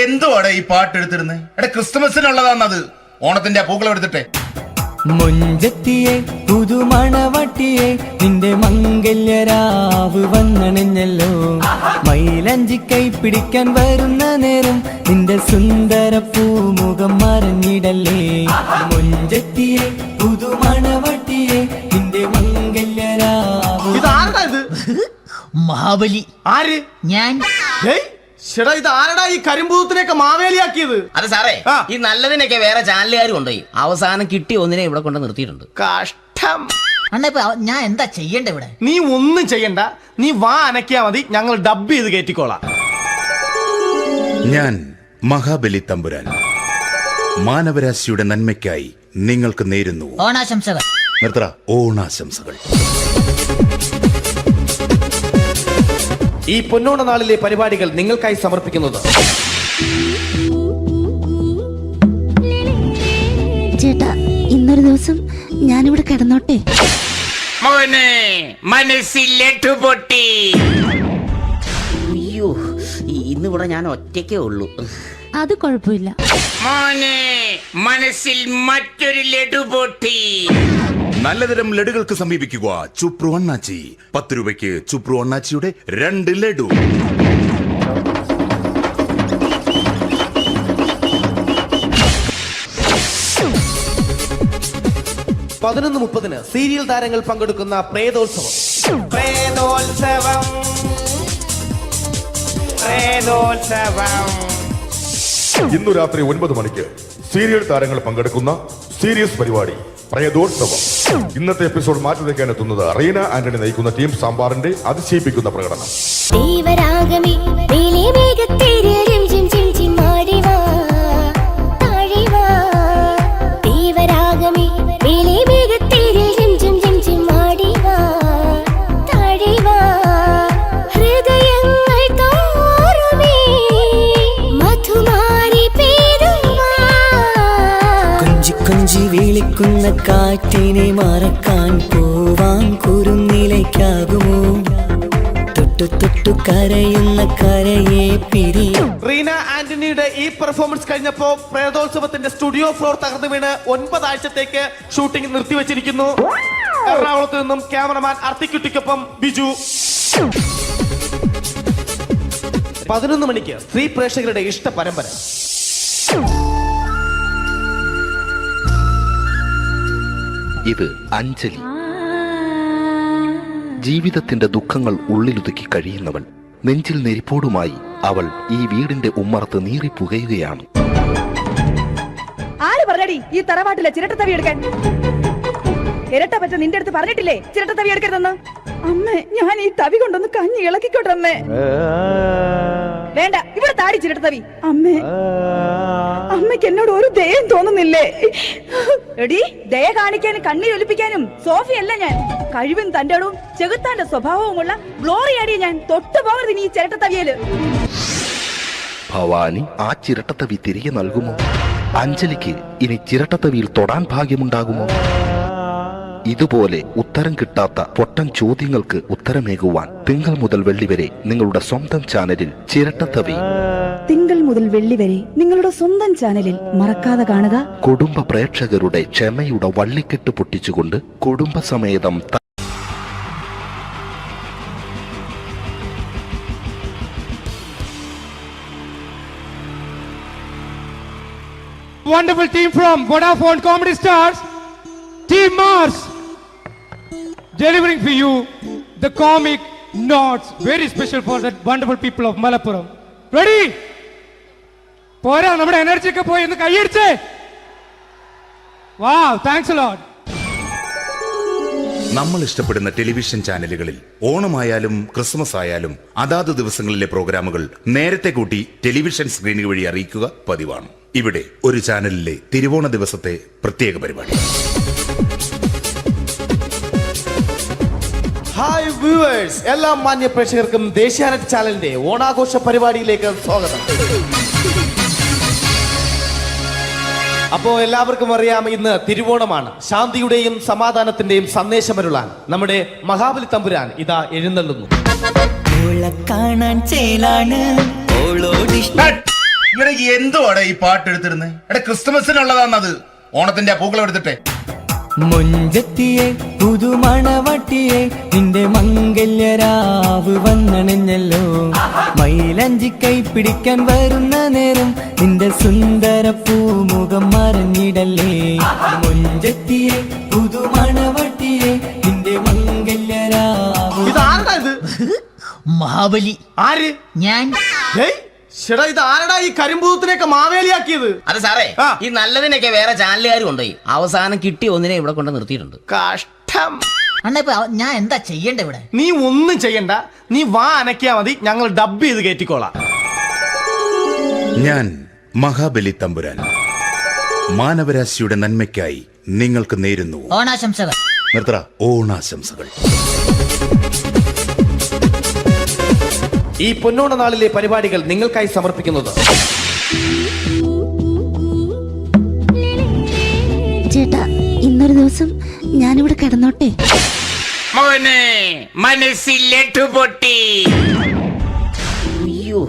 എന്തുവാടെ ഈ പാട്ട് എടുത്തിരുന്നത്? എടാ ക്രിസ്തുമസിനുള്ളതാണത്. ഓണത്തിന്റെ പൂക്കളം എടുത്തിട്ടെ. മൊഞ്ചത്തിയെ പുതുമണവട്ടിയെ നിന്റെ മംഗല്യരാവ് വന്നണഞ്ഞല്ലോ. മൈലഞ്ചി കൈ പിടിക്കാൻ വരുന്ന നേരം നിന്റെ സുന്ദര പൂമുഖം മറഞ്ഞിടല്ലേ. മൊഞ്ചത്തിയെ പുതുമണവട്ടിയെ നിന്റെ മംഗല്യരാവ്. മഹാബലി ആര്? ഞാൻ. ഇത് ആരടാ ഈ കരിമ്പൂത്തിനെയൊക്കെ മാവേലിയാക്കിയത്? അത് സാറേ, ഈ നല്ലതിനൊക്കെ വേറെ ചാനലുകാർ കൊണ്ടുപോയി അവസാനം കിട്ടി ഒന്നിനെ ഇവിടെ കൊണ്ട് നിർത്തിയിട്ടുണ്ട്. കഷ്ടം. ഞാൻ എന്താ ചെയ്യണ്ട ഇവിടെ? നീ ഒന്നും ചെയ്യണ്ട, നീ വാ അനക്കിയാ മതി, ഞങ്ങൾ ഡബ് ചെയ്ത് കയറ്റിക്കോളാം. ഞാൻ മഹാബലി തമ്പുരാൻ മാനവരാശിയുടെ നന്മയ്ക്കായി നിങ്ങൾക്ക് നേരുന്നു ഓണാശംസകൾ. നിർത്തറ ഓണാശംസകൾ. ഈ പൊന്നോണ നാളിലെ പരിപാടികൾ നിങ്ങൾക്കായി സമർപ്പിക്കുന്നത് ചേട്ടാ, ഇന്നൊരു ദിവസം ഞാനിവിടെ കിടന്നോട്ടെ. അയ്യോ, ഇന്നിവിടെ ഞാൻ ഒറ്റയ്ക്കേ ഉള്ളൂ. അത് കുഴപ്പമില്ല. മനസ്സിൽ മറ്റൊരു ലഡു പൊട്ടി. നല്ലതരം ലഡുകൾക്ക് സമീപിക്കുക ചുപ്രു അണ്ണാച്ചി. 10 രൂപയ്ക്ക് ചുപ്രു അണ്ണാച്ചിയുടെ 2 ലഡു. (11:30) സീരിയൽ താരങ്ങൾ പങ്കെടുക്കുന്ന പ്രേതോത്സവം. ഇന്നു രാത്രി 9 മണിക്ക് സീരിയൽ താരങ്ങൾ പങ്കെടുക്കുന്ന സീരിയസ് പരിപാടി പ്രേതോത്സവം. ഇന്നത്തെ എപ്പിസോഡ് മാറ്റി വയ്ക്കാൻ എത്തുന്നത് റീന ആന്റണി നയിക്കുന്ന ടീം സാമ്പാറിന്റെ അതിശയിപ്പിക്കുന്ന പ്രകടനം. കൊഞ്ചി വിളിക്കുന്ന കാറ്റിനെ മറക്കാൻ പോവാൻ കുരുന്നിലേക്കാകുമോ. തൊട്ടു തൊട്ടു കരയുന്ന കരയെ പിരിയും. റീന ആന്റണിയുടെ ഈ പെർഫോമൻസ് കഴിഞ്ഞപ്പോ പ്രേതോത്സവത്തിന്റെ സ്റ്റുഡിയോ ഫ്ലോർ തകർന്നു വീണ് 9 ആഴ്ചത്തേക്ക് ഷൂട്ടിംഗ് നിർത്തിവെച്ചിരിക്കുന്നു. എറണാകുളത്ത് നിന്നും ക്യാമറമാൻ അർത്തിക്കുട്ടിക്കൊപ്പം ബിജു. 11 മണിക്ക് സ്ത്രീ പ്രേക്ഷകരുടെ ഇഷ്ട പരമ്പര. ഇത് അഞ്ജലി. ജീവിതത്തിന്റെ ദുഃഖങ്ങൾ ഉള്ളിലൊതുക്കി കഴിയുന്നവൾ. നെഞ്ചിൽ നെരിപ്പോടുമായി അവൾ ഈ വീടിന്റെ ഉമ്മറത്ത് നീറിപ്പുകയുകയാണ്. ആര് പറഞ്ഞടി ഈ തറവാട്ടിലെ ചിരട്ടത്തവി എടുക്കാൻ? ഇരട്ട പറ്റ നിന്റെ അടുത്ത് പറഞ്ഞിട്ടില്ലേ ചിരട്ടത്തവി എടുക്കരുതെന്ന്? അമ്മേ, ഞാൻ ഈ തവി കൊണ്ടൊന്ന് കഞ്ഞി ഇളക്കിക്കോട്ടെ അമ്മേ. വേണ്ട, ഇവിടെ താടി ചിരട്ടത്തവി. അമ്മേ, അമ്മയ്ക്ക് എന്നോട് ഒരു ദയം തോന്നുന്നില്ലേ? എടി, ദയ കാണിക്കാനും കണ്ണീരൊലിപ്പിക്കാനും സോഫിയല്ല ഞാൻ. കഴിവും തന്റെ ഇടവും ചെകുത്താന്റെ സ്വഭാവവുമുള്ള ഗ്ലോറിയാടിയ ഞാൻ. തൊട്ടുപോകരുത് നീ ചിരട്ടത്തവിയല്. ഭവാനി ആ ചിരട്ടത്തവി തിരികെ നൽകുമോ? അഞ്ജലിക്ക് ഇനി ചിരട്ടത്തവിയിൽ തൊടാൻ ഭാഗ്യമുണ്ടാകുമോ? ഇതുപോലെ ഉത്തരം കിട്ടാത്ത പൊട്ടൻ ചോദ്യങ്ങൾക്ക് ഉത്തരമേകുവാൻ തിങ്കൾ മുതൽ വെള്ളി വരെ നിങ്ങളുടെ സ്വന്തം ചാനലിൽ ചിരട്ടത്തവി. തിങ്കൾ മുതൽ വെള്ളി വരെ നിങ്ങളുടെ സ്വന്തം ചാനലിൽ മറക്കാതെ കാണുക. കുടുംബ പ്രേക്ഷകരുടെ ക്ഷമയുടെ വള്ളിക്കെട്ട് പൊട്ടിച്ചുകൊണ്ട് കുടുംബസമേതം Wonderful team from Vodafone Comedy Stars, Team Mars, delivering for you the comic notes, very special for the wonderful people of Malappuram. Ready? പോരാ, നമ്മുടെ എനർജി ഒക്കെ പോയി ഒന്ന് കൈയടിച്ചേ. Wow, thanks a lot. നമ്മൾ ഇഷ്ടപ്പെടുന്ന ടെലിവിഷൻ ചാനലുകളിൽ ഓണമായാലും ക്രിസ്മസ് ആയാലും അതാത് ദിവസങ്ങളിലെ പ്രോഗ്രാമുകൾ നേരത്തെ കൂട്ടി ടെലിവിഷൻ സ്ക്രീനുകൾ വഴി അറിയിക്കുക പതിവാണ്. ഇവിടെ ഒരു ചാനലിലെ തിരുവോണ ദിവസത്തെ പ്രത്യേക പരിപാടി. ഹായ് വ്യൂവേഴ്സ്, എല്ലാ മാന്യ പ്രേക്ഷകർക്കും ദേശീയാനെറ്റ് ചാനലിന്റെ ഓണാഘോഷ പരിപാടിയിലേക്ക് സ്വാഗതം. അപ്പോ എല്ലാവർക്കും അറിയാം, ഇന്ന് തിരുവോണമാണ്. ശാന്തിയുടെയും സമാധാനത്തിന്റെയും സന്ദേശമരുളാൻ നമ്മുടെ മഹാബലി തമ്പുരാൻ ഇതാ എഴുന്നള്ളുന്നു. കാണാൻ ചേലാണ് എന്തുവാടെ ഈ പാട്ട് എടുത്തിരുന്നത്? എടാ ക്രിസ്തുമസിനുള്ളതാണത്. ഓണത്തിന്റെ പൂക്കളം എടുത്തിട്ടെ. മുഞ്ചത്തിയെ പുതുമണവട്ടിയെ നിന്റെ മംഗല്യരാവ് വന്നണഞ്ഞല്ലോ. മൈലഞ്ചി കൈ പിടിക്കാൻ വരുന്ന നേരം നിന്റെ സുന്ദര പൂമുഖം മറഞ്ഞിടല്ലേ. മുഞ്ചത്തിയെ പുതുമണവട്ടിയെ നിന്റെ മംഗല്യരാവ്. മഹാബലി ആര്? ഞാൻ. ചേട്ടാ, ഇത് ആരടാ ഈ കരിമ്പൂത്തിനെയൊക്കെ മാവേലിയാക്കിയത്? അത് സാറേ, ഈ നല്ലതിനൊക്കെ വേറെ ചാനലുകാർ കൊണ്ടുപോയി അവസാനം കിട്ടി ഒന്നിനെ ഇവിടെ കൊണ്ട് നിർത്തിയിട്ടുണ്ട്. കഷ്ടം. ഞാൻ എന്താ ചെയ്യണ്ട ഇവിടെ? നീ ഒന്നും ചെയ്യണ്ട, നീ വാ അനക്കിയാ മതി, ഞങ്ങൾ ഡബ് ചെയ്ത് കയറ്റിക്കോളാം. ഞാൻ മഹാബലി തമ്പുരാൻ മാനവരാശിയുടെ നന്മയ്ക്കായി നിങ്ങൾക്ക് നേരുന്നു ഓണാശംസകൾ. നിർത്തറ ഓണാശംസകൾ. ഈ പൊന്നോണ നാളിലെ പരിപാടികൾ നിങ്ങൾക്കായി സമർപ്പിക്കുന്നത് ചേട്ടാ, ഇന്നൊരു ദിവസം ഞാനിവിടെ കിടന്നോട്ടെ. മനസ്സിലെട്ടു പൊട്ടി. അയ്യോ,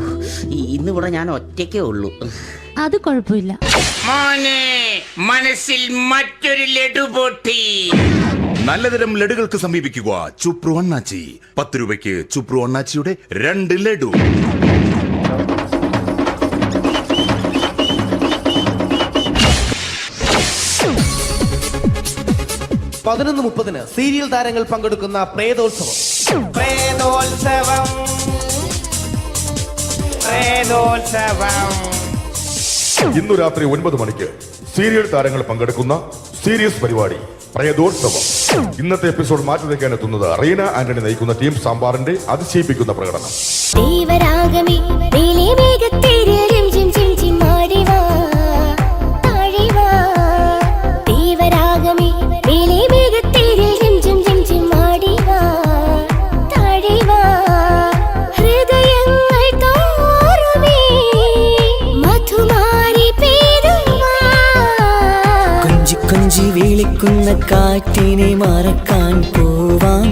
ഇന്നിവിടെ ഞാൻ ഒറ്റയ്ക്കേ ഉള്ളൂ. അത് കുഴപ്പമില്ല. മനസ്സിൽ മറ്റൊരു ലഡു പൊട്ടി. നല്ലതരം ലഡുകൾക്ക് സമീപിക്കുക ചുപ്രു അണ്ണാച്ചി. 10 രൂപയ്ക്ക് ചുപ്രു അണ്ണാച്ചിയുടെ 2 ലഡു. പതിനൊന്ന് 30 സീരിയൽ താരങ്ങൾ പങ്കെടുക്കുന്ന പ്രേതോത്സവം. പ്രേതോത്സവം, പ്രേതോത്സവം. ഇന്നു രാത്രി 9 മണിക്ക് സീരിയൽ താരങ്ങൾ പങ്കെടുക്കുന്ന സീരിയസ് പരിപാടി പ്രേതോത്സവം. ഇന്നത്തെ എപ്പിസോഡ് മാറ്റി വയ്ക്കാൻ എത്തുന്നത് റീന ആന്റണി നയിക്കുന്ന ടീം സാമ്പാറിന്റെ അതിശയിപ്പിക്കുന്ന പ്രകടനം. കൊഞ്ചി വിളിക്കുന്ന കാറ്റിനെ മറക്കാൻ പോവാൻ